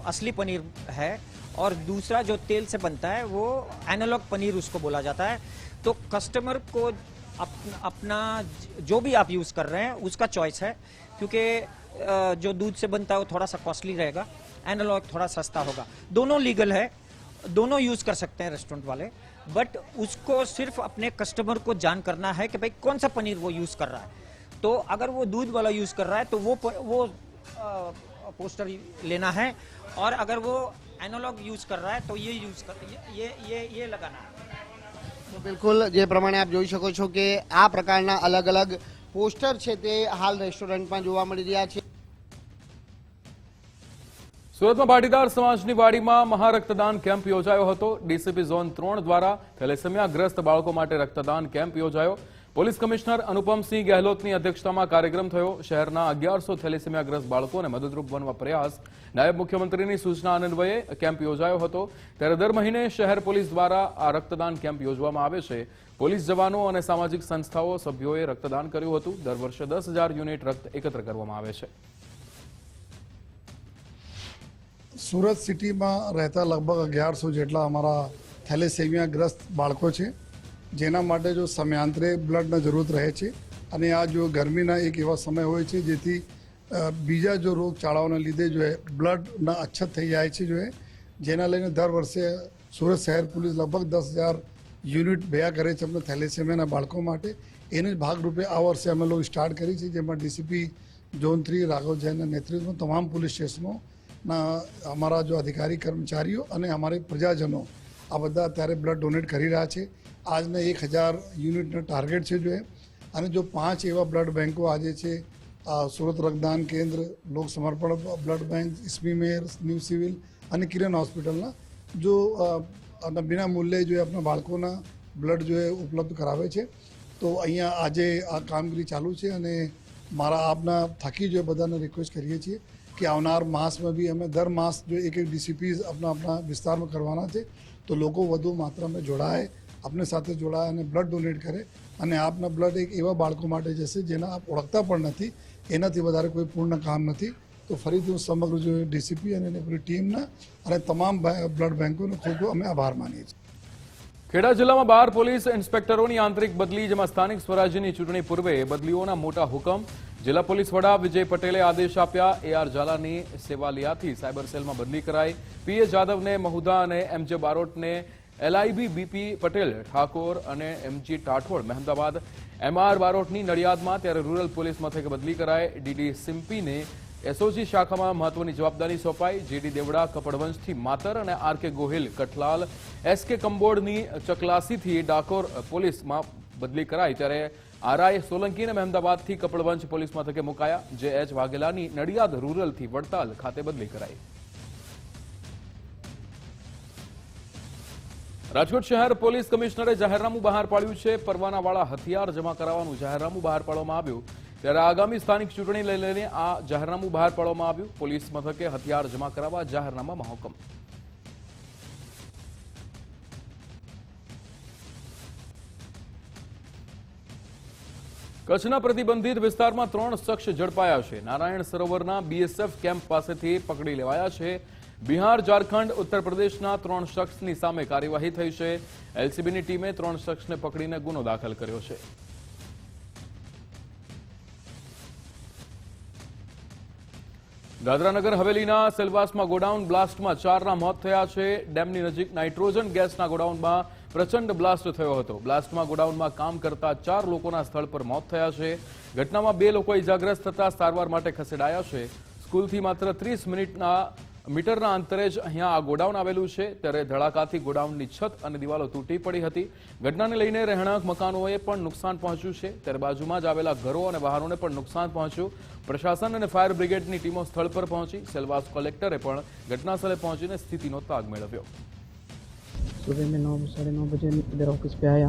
असली पनीर है, और दूसरा जो तेल से बनता है वो एनालॉग पनीर उसको बोला जाता है. तो कस्टमर को अपना जो भी आप यूज़ कर रहे हैं उसका चॉइस है, क्योंकि जो दूध से बनता है वो थोड़ा सा कॉस्टली रहेगा, एनालॉग थोड़ा सस्ता होगा. दोनों लीगल है, दोनों यूज़ कर सकते हैं रेस्टोरेंट वाले, बट उसको सिर्फ अपने कस्टमर को जान करना है कि भाई कौन सा पनीर वो यूज़ कर रहा है. तो अगर वो दूध वाला यूज़ कर रहा है तो वो पोस्टर लेना है, और अगर वो एनालॉग यूज़ कर रहा है तो ये यूज़ कर ये लगाना है. તો બિલકુલ જે પ્રમાણે આપ જોઈ શકો છો કે આ પ્રકારના અલગ અલગ પોસ્ટર છે તે હાલ રેસ્ટોરન્ટમાં જોવા મળી રહ્યા છે. સુરતમાં પાટીદાર સમાજની વાડીમાં મહારક્તદાન કેમ્પ યોજાયો હતો. ડીસીપી ઝોન 3 દ્વારા થેલેસેમિયાગ્રસ્ત બાળકો માટે રક્તદાન કેમ્પ યોજાયો. પોલીસ કમિશનર અનુપમસિંહ ગહેલોતની અધ્યક્ષતામાં કાર્યક્રમ થયો. શહેરના 1100 થેલેસેમિયાગ્રસ્ત બાળકોને મદદરૂપ બનવા પ્રયાસ. નાયબ મુખ્યમંત્રીની સૂચના અન્વયે કેમ્પ યોજાયો હતો. ત્યારે દર મહિને શહેર પોલીસ દ્વારા આ રક્તદાન કેમ્પ યોજવામાં આવે છે. પોલીસ જવાનો અને સામાજિક સંસ્થાઓ સભ્યોએ રક્તદાન કર્યું હતું. દર વર્ષે 10,000 યુનિટ રક્ત એકત્ર કરવામાં આવે છે. સુરત સિટીમાં રહેતા લગભગ 1100 જેટલા અમારા થેલેસેમિયાગ્રસ્ત બાળકો છે, જેના માટે જો સમયાંતરે બ્લડની જરૂરત રહે છે. અને આ જો ગરમીના એક એવા સમય હોય છે જેથી બીજા જો રોગચાળાઓને લીધે જો બ્લડના અછત થઈ જાય છે, જો જેના લઈને દર વર્ષે સુરત શહેર પોલીસ લગભગ 10,000 યુનિટ ભેગા કરે છે આપણે થેલેસેમિયાના બાળકો માટે. એને જ ભાગરૂપે આ વર્ષે અમે લોકો સ્ટાર્ટ કરી છે, જેમાં ડીસીપી ઝોન 3 રાઘવ જૈનના નેતૃત્વમાં તમામ પોલીસ સ્ટેશનો हमारा जो अधिकारी कर्मचारीओ અને हमारे प्रजाजनों आ બધા અત્યારે બ્લડ ડોનેટ કરી રહ્યા છે. આજના 1000 યુનિટનો ટાર્ગેટ છે જો અને જો 5 એવા બ્લડ બેંકો આજે છે, સુરત રક્તદાન કેન્દ્ર, લોક સમર્પણ બ્લડ બેંક, ઇસ્મી મેર, ન્યૂ સિવિલ અને કિરણ હોસ્પિટલના જો बिना मूल्ये जो अपना बाळकोना ब्लड जो है उपलब्ध करावे છે. તો અહીંયા આજે આ કામગીરી ચાલુ છે અને મારા આપના થકી जो બધાને રિક્વેસ્ટ કરીએ છીએ कि આવનાર માસમાં भी અમે દર માસ जो एक ડીસીપી अपना વિસ્તારમાં કરવાના છે, તો લોકો વધુ માત્રામાં જોડાય, अपने સાથે જોડાય અને બ્લડ ડોનેટ કરે. અને આપના બ્લડ એક એવા બાળકો માટે જશે જેના આપ ઓળખતા પણ નથી, એનાથી વધારે કોઈ પૂર્ણ કામ નથી. તો ફરીથી હું સમગ્ર જો ડીસીપી અને પૂરી ટીમના અને તમામ બ્લડ બેંકોનો ખૂબ અમે આભાર માનીએ છીએ. ખેડા જિલ્લામાં 12 પોલીસ ઇન્સ્પેક્ટરોની આંતરિક બદલી, જેમાં સ્થાનિક સ્વરાજ્યની ચૂંટણી પૂર્વે બદલીઓના મોટા હુકમ. જિલ્લા પોલીસ વડા વિજય પટેલે આદેશ આપ્યા. AR ઝાલાની સેવાલિયાથી સાયબર સેલમાં બદલી કરાઈ. PA જાદવને મહુધા અને MJ બારોટને LIB BP Patel Thakor અને MG ટાઠોડ મહેમદાબાદ, MR બારોટની નડિયાદમાં, ત્યારે રૂરલ પોલીસ મથકે બદલી કરાઈ. DD સિમ્પીને SOG શાખામાં મહત્વની જવાબદારી સોંપાઈ. JD દેવડા કપડવંશથી માતર અને RK ગોહિલ કઠલાલ SK કંબોડની ચકલાસીથી ડાકોર પોલીસમાં બદલી કરાઈ. ત્યારે RI સોલંકીને મહેમદાબાદથી કપડવંશ પોલીસ મથકે મુકાયા. JH વાઘેલાની નડિયાદ રૂરલથી વડતાલ ખાતે બદલી કરાઈ. રાજકોટ શહેર પોલીસ કમિશનરે જાહેરનામું બહાર પાડ્યું છે. પરવાનાવાળા હથિયાર જમા કરાવવાનું જાહેરનામું બહાર પાડવામાં આવ્યું. ત્યારે આગામી સ્થાનિક ચૂંટણી લઈને આ જાહેરનામું બહાર પાડવામાં આવ્યું. પોલીસ મથકે હથિયાર જમા કરાવવા જાહેરનામામાં હુકમ. કચ્છના પ્રતિબંધિત વિસ્તારમાં 3 શખ્સ ઝડપાયા છે. નારાયણ સરોવરના BSF કેમ્પ પાસેથી પકડી લેવાયા છે. બિહાર, ઝારખંડ, ઉત્તર પ્રદેશના 3 શખ્સની સામે કાર્યવાહી થઈ છે. LCBની ટીમે 3 શખ્સને પકડીને ગુનો દાખલ કર્યો છે. દાદરાનગર હવેલીના સેલવાસમાં ગોડાઉન બ્લાસ્ટમાં 4ના મોત થયા છે. ડેમની નજીક નાઇટ્રોજન ગેસના ગોડાઉનમાં પ્રચંડ બ્લાસ્ટ થયો હતો. બ્લાસ્ટમાં ગોડાઉનમાં કામ કરતા 4 લોકોના સ્થળ પર મોત થયા છે. ઘટનામાં 2 લોકો ઇજાગ્રસ્ત થતા સારવાર માટે ખસેડાયા છે. સ્કૂલથી માત્ર 30 મીટરના અંતરે જ અહીંયા આ ગોડાઉન આવેલું છે. ત્યારે ધડાકાથી ગોડાઉનની છત અને દિવાલો તૂટી પડી હતી. ઘટનાને લઈને રહેણાંક મકાનોએ પણ નુકસાન પહોંચ્યું છે. ત્યારે બાજુમાં જ આવેલા ઘરો અને વાહનોને પણ નુકસાન પહોંચ્યું. પ્રશાસન અને ફાયર બ્રિગેડની ટીમો સ્થળ પર પહોંચી. સેલવાસ કલેક્ટરે પણ ઘટનાસ્થળે પહોંચીને સ્થિતિનો તાગ મેળવ્યો. सुबह में 9-9:30 बजे इधर ऑफिस पे आया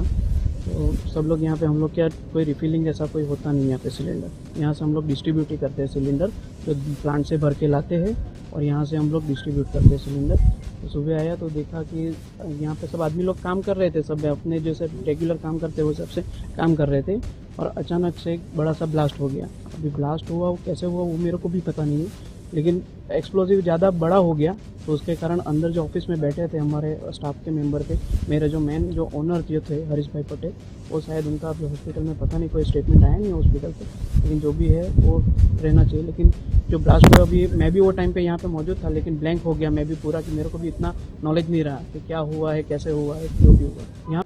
तो सब लोग यहाँ पे हम लोग क्या कोई रिफिलिंग जैसा कोई होता नहीं यहाँ पे सिलेंडर. यहाँ से हम लोग डिस्ट्रीब्यूट ही करते हैं सिलेंडर. तो प्लांट से भर के लाते हैं और यहाँ से हम लोग डिस्ट्रीब्यूट करते हैं सिलेंडर. तो सुबह आया तो देखा कि यहाँ पे सब आदमी लोग काम कर रहे थे. सब अपने जैसे रेगुलर काम करते हैं वो सबसे काम कर रहे थे और अचानक से एक बड़ा सा ब्लास्ट हो गया. अभी ब्लास्ट हुआ वो कैसे हुआ वो मेरे को भी पता नहीं है, लेकिन एक्सप्लोजिव ज़्यादा बड़ा हो गया तो उसके कारण अंदर जो ऑफिस में बैठे थे हमारे स्टाफ के मेंबर थे, मेरे जो मेन जो ओनर थे हरीश भाई पटेल, वो शायद उनका अभी हॉस्पिटल में पता नहीं कोई स्टेटमेंट आया नहीं हॉस्पिटल से, लेकिन जो भी है वो रहना चाहिए. लेकिन जो ब्लास्ट हुआ अभी मैं भी वो टाइम पे यहाँ पे मौजूद था, लेकिन ब्लैंक हो गया मैं भी पूरा, कि मेरे को भी इतना नॉलेज नहीं रहा कि क्या हुआ है, कैसे हुआ है, जो भी हुआ. यहाँ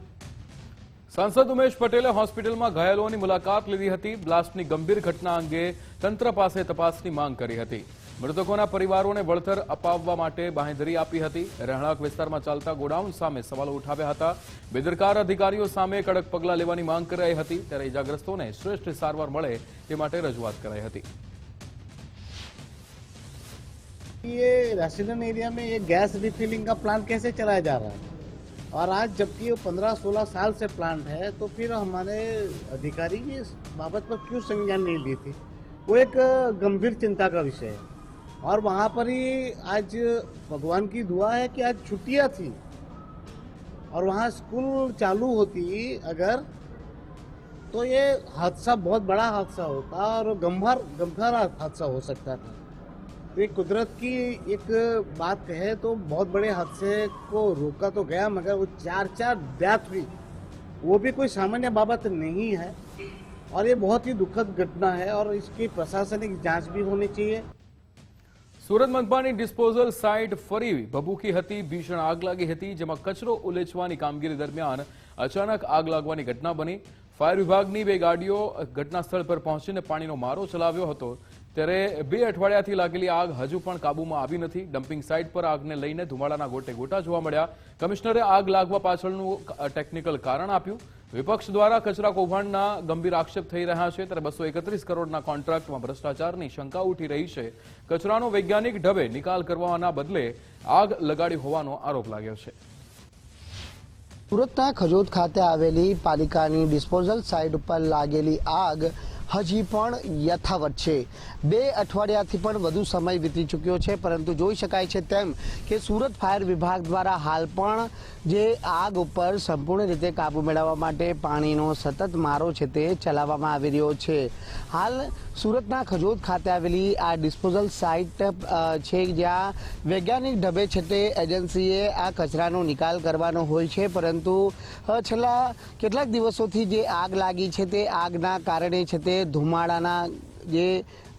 સાંસદ ઉમેશ પટેલે હોસ્પિટલમાં ઘાયલોની મુલાકાત લીધી હતી. બ્લાસ્ટની ગંભીર ઘટના અંગે તંત્ર પાસે તપાસની માંગ કરી હતી. મૃતકોના પરિવારોને વળતર અપાવવા માટે બાંહેધરી આપી હતી. રહેણાંક વિસ્તારમાં ચાલતા ગોડાઉન સામે સવાલો ઉઠાવ્યા હતા. બેદરકાર અધિકારીઓ સામે કડક પગલાં લેવાની માંગ કરાઈ હતી. ત્યારે ઇજાગ્રસ્તોને શ્રેષ્ઠ સારવાર મળે તે માટે રજૂઆત કરાઈ હતી. ये रेसिडेंट एरिया में ये गैस रिफिलिंग का प्लांट कैसे चलाया जा रहा है, और आज जबकि वो 15-16 साल से प्लांट है तो फिर हमारे अधिकारी इस बाबत पर क्यों संज्ञान नहीं ली थी, वो एक गंभीर चिंता का विषय है. और वहाँ पर ही आज भगवान की दुआ है कि आज छुट्टियाँ थी और वहाँ स्कूल चालू होती अगर तो ये हादसा बहुत बड़ा हादसा होता और गंभीर हादसा हो सकता था. तो कुदरत की एक बात कहे तो बहुत बड़े हादसे को रोका तो गया, मगर वो 4 डेथ हुई वो भी कोई सामान्य बाबत नहीं है और ये बहुत ही दुखद घटना है और इसकी प्रशासनिक जांच भी होनी चाहिए. સુરત મનપાની ડિસ્પોઝલ સાઇટ ફરી ભભૂકી હતી. ભીષણ આગ લાગી હતી, જેમાં કચરો ઉલેચવાની કામગીરી દરમિયાન અચાનક આગ લાગવાની ઘટના બની. ફાયર વિભાગની 2 ગાડીઓ ઘટના સ્થળ પર પહોંચીને પાણીનો મારો ચલાવ્યો હતો. ત્યારે 2 અઠવાડિયાથી લાગેલી આગ હજુ પણ કાબૂમાં આવી નથી. ડમ્પિંગ સાઇટ પર આગને લઈને ધુમાડાના ગોટે ગોટા જોવા મળ્યા. કમિશનરે આગ લાગવા પાછળનું ટેકનિકલ કારણ આપ્યું. વિપક્ષ દ્વારા કચરા કૌભાંડના ગંભીર આક્ષેપ થઈ રહ્યા છે. ત્યારે 231 કરોડના કોન્ટ્રાક્ટમાં ભ્રષ્ટાચારની શંકા ઉઠી રહી છે. કચરાનો વૈજ્ઞાનિક ઢબે નિકાલ કરવાના બદલે આગ લગાડી હોવાનો આરોપ લાગ્યો છે. સુરતના ખજોદ ખાતે આવેલી પાલિકાની ડિસ્પોઝલ સાઇટ ઉપર લાગેલી આગ હજી પણ યથાવત છે। 2 અઠવાડિયાથી પણ વધુ સમય વીતી ચૂક્યો છે, પરંતુ જોઈ શકાય છે તેમ કે સુરત ફાયર વિભાગ દ્વારા હાલ પણ જે આગ ઉપર સંપૂર્ણ રીતે કાબુ મેળવવા માટે પાણીનો સતત મારો છે તે ચલાવવામાં આવી રહ્યો છે। હાલ સુરતના ખજોદ ખાતે આવેલી આ ડિસ્પોઝલ સાઇટ છે, જ્યાં વૈજ્ઞાનિક ઢબે છે તે એજન્સીએ આ કચરાનો નિકાલ કરવાનો હોય છે, પરંતુ છેલ્લા કેટલાક દિવસોથી જે આગ લાગી છે તે આગના કારણે છે તે ધુમાડાના જે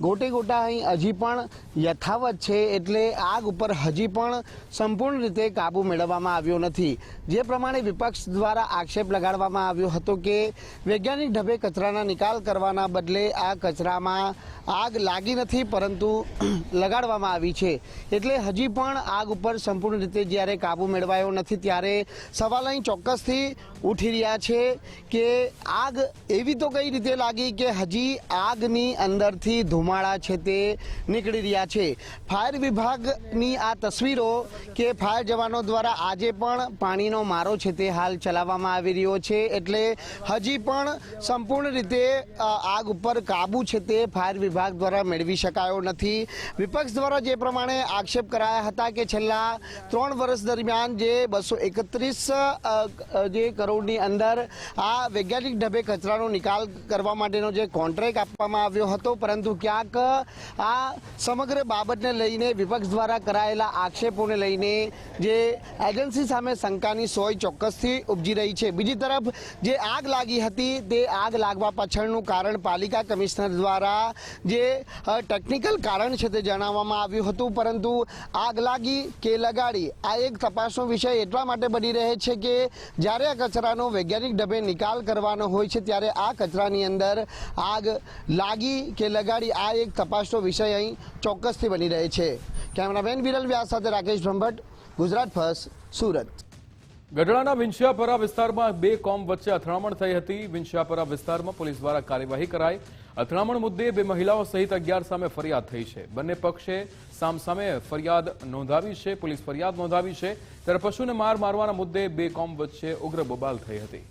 ગોટે ગોટા અહીં હજી પણ યથાવત છે, એટલે આગ ઉપર હજી પણ સંપૂર્ણ રીતે કાબુ મેળવવામાં આવ્યો નથી। જે પ્રમાણે વિપક્ષ દ્વારા આક્ષેપ લગાડવામાં આવ્યો હતો કે વૈજ્ઞાનિક ઢબે કચરાના નિકાલ કરવાના બદલે આ કચરામાં આગ લાગી નથી, પરંતુ લગાડવામાં આવી છે, એટલે હજી પણ આગ ઉપર સંપૂર્ણ રીતે જ્યારે કાબુ મેળવાયો નથી, ત્યારે સવાલ અહીં ચોક્કસથી ઉઠી રહ્યા છે કે આગ એવી તો કઈ રીતે લાગી કે હજી આગની અંદરથી ધુમાડા છે તે નીકળી રહ્યા છે। ફાયર વિભાગની આ તસવીરો કે ફાયર જવાનો દ્વારા આજે પણ પાણીનો મારો છે તે હાલ ચલાવવામાં આવી રહ્યો છે, એટલે હજી પણ સંપૂર્ણ રીતે આગ ઉપર કાબુ છે તે ફાયર વિભાગ દ્વારા મેળવી શકાયો નથી। વિપક્ષ દ્વારા જે પ્રમાણે આક્ષેપ કરાયા હતા કે છેલ્લા 3 વર્ષ દરમિયાન જે 231 જે કરોડની અંદર આ વૈજ્ઞાનિક ઢબે કચરાનો નિકાલ કરવા માટેનો જે કોન્ટ્રાક્ટ આપવામાં આવ્યો હતો, પરંતુ ક્યાંક આ સમગ્ર બાબતને લઈને વિપક્ષ દ્વારા કરાયેલા આક્ષેપોને લઈને જે એજન્સી સામે શંકાની સોય ચોક્કસથી ઉપજી રહી છે। બીજી તરફ જે આગ લાગી હતી તે આગ લાગવા પાછળનું કારણ પાલિકા કમિશનર દ્વારા જે ટેકનિકલ કારણ છે તે જણાવવામાં આવ્યું હતું, પરંતુ આગ લાગી કે લગાડી આ એક તપાસનો વિષય એટલા માટે બની રહે છે કે જ્યારે આ કચરાનો વૈજ્ઞાનિક ઢબે નિકાલ કરવાનો હોય છે, ત્યારે આ કચરાની અંદર આગ લાગી કે લગાડી આ એક તપાસનો વિષય અહીં ચોક્કસથી બની રહે છે। કેમેરામેન વિરલ વ્યાસ સાથે રાકેશ બ્રહ્મભટ્ટ, ગુજરાત ફર્સ્ટ, સુરત। ગઢડાના વિંછિયાપરા વિસ્તારમાં 2 કોમ વચ્ચે અથડામણ થઈ હતી। વિંછિયાપરા વિસ્તારમાં પોલીસ દ્વારા કાર્યવાહી કરાઈ। અથડામણ મુદ્દે 2 મહિલાઓ સહિત 11 સામે ફરિયાદ થઈ છે। બંને પક્ષે સામસામે ફરિયાદ નોંધાવી છે, પોલીસ ફરિયાદ નોંધાવી છે, ત્યારે પશુને મારવાના મુદ્દે 2 કોમ વચ્ચે ઉગ્ર બબાલ થઈ હતી।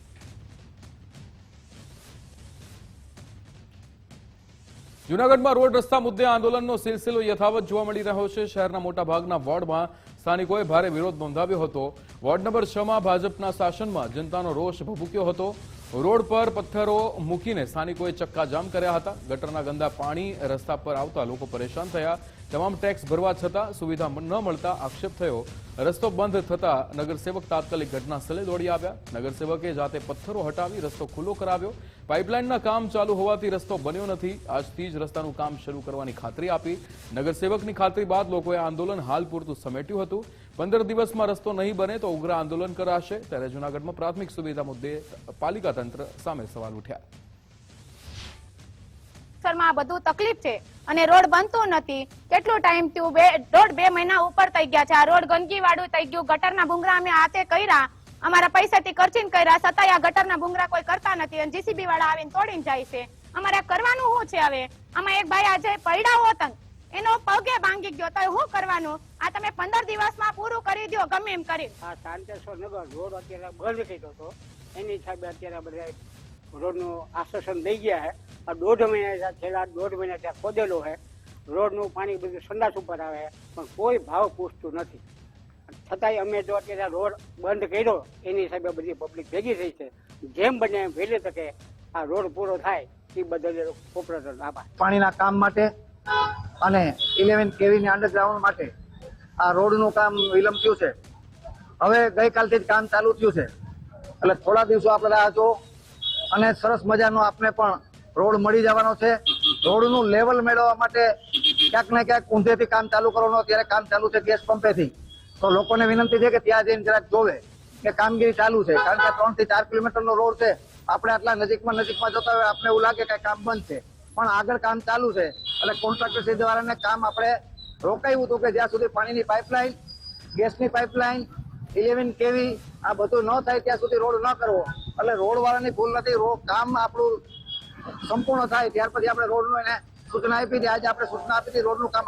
જૂનાગઢમાં રોડ રસ્તા મુદ્દે આંદોલનનો સિલસિલો યથાવત જોવા મળી રહ્યો છે। શહેરના મોટાભાગના વોર્ડમાં સ્થાનિકોએ ભારે વિરોધ નોંધાવ્યો હતો। વોર્ડ નંબર 6માં ભાજપના શાસનમાં જનતાનો રોષ ભભૂક્યો હતો। રોડ પર પથ્થરો મૂકીને સ્થાનિકોએ ચક્કાજામ કર્યા હતા। ગટરના ગંદા પાણી રસ્તા પર આવતા લોકો પરેશાન થયા। તમામ ટેક્સ ભરવા છતાં સુવિધા ન મળતા આક્ષેપ થયો। રસ્તો બંધ થતા નગરસેવક તાત્કાલિક ઘટના સ્થળે દોડી આવ્યા। નગરસેવકે જાતે પથ્થરો હટાવી રસ્તો ખુલ્લો કરાવ્યો। પાઇપલાઇનના કામ ચાલુ હોવાથી રસ્તો બન્યો નથી। આજથી જ રસ્તાનું કામ શરૂ કરવાની ખાતરી આપી। નગરસેવકની ખાતરી બાદ લોકોએ આંદોલન હાલ પૂરતું સમેટ્યું હતું। 15 દિવસમાં રસ્તો નહીં બને તો ઉગ્ર આંદોલન કરાશે। ત્યારે જૂનાગઢમાં પ્રાથમિક સુવિધા મુદ્દે પાલિકા તંત્ર સામે સવાલ ઉઠ્યા। માં બધું તકલીફ છે અને રોડ બનતો નથી। કેટલો ટાઈમ થયું? 2 મહિના ઉપર થઈ ગયા છે। આ રોડ ગંદકી વાળું થઈ ગયું। ગટરના ભૂંગરા અમે હાથે કર્યા, અમારા પૈસાથી ખર્ચીને કર્યા, છતાંય આ ગટરના ભૂંગરા કોઈ કરતા નથી અને જીસીબી વાળા આવીને તોડીને જાય છે। અમારે કરવાનું શું છે હવે? આમાં એક ભાઈ આજે પડ્યા હોત, એનો પગે ભાંગી ગયો, તો શું કરવાનું? આ તમે 15 દિવસમાં પૂરું કરી દો ગમે એમ કરી। આ શાંતેશ્વર નગર રોડ અત્યારે બંધ કર્યો હતો, એની હિસાબે અત્યારે બધા રોડનું આશ્વાસન દઈ ગયા છે। આ 1.5 મહિના છેલ્લા 1.5 મહિના ત્યાં ખોદેલો છે। રોડનું પાણી બધું સંડાસ ઉપર આવે પણ કોઈ ભાવ પૂછતું નથી। છતાંય અમે જો અત્યારે રોડ બંધ કર્યો એની હિસાબે બધી પબ્લિક ભેગી થઈ છે। જેમ બને એમ વહેલી તકે આ રોડ પૂરો થાય એ બદલ કોર્પોરેટર આભાર। પાણીના કામ માટે અને 11 કેવીની અંડરગ્રાઉન્ડ માટે આ રોડનું કામ વિલંબ થયું છે। હવે ગઈકાલથી જ કામ ચાલુ થયું છે, એટલે થોડા દિવસો આપણે રાહ જો અને સરસ મજાનો આપણે પણ રોડ મળી જવાનો છે। રોડનું લેવલ મેળવવા માટે ક્યાંક ને ક્યાંક ઊંધેથી કામ ચાલુ કરવાનું, અત્યારે કામ ચાલુ છે ગેસ પંપેથી, તો લોકોને વિનંતી છે કે ત્યાં જઈને જરાક જોવે કે કામગીરી ચાલુ છે, કારણ કે 3 થી 4 કિલોમીટરનો રોડ છે। આપણે આટલા નજીકમાં જતા હોય આપણે એવું લાગે કે કામ બંધ છે, પણ આગળ કામ ચાલુ છે। એટલે કોન્ટ્રાક્ટર સીધાવાળાને કામ આપણે રોકાયું હતું કે જ્યાં સુધી પાણીની પાઇપલાઇન, ગેસની પાઇપલાઇન, 11 કેવી આ બધું ન થાય ત્યાં સુધી રોડ ન કરવો। એટલે રોડ વાળાની ભૂલ નથી, કામ આપણું સંપૂર્ણ થાય ત્યાર પછી આપણે રોડનું એને સૂચના આપી હતી। આજે આપણે સૂચના આપી હતી રોડનું કામ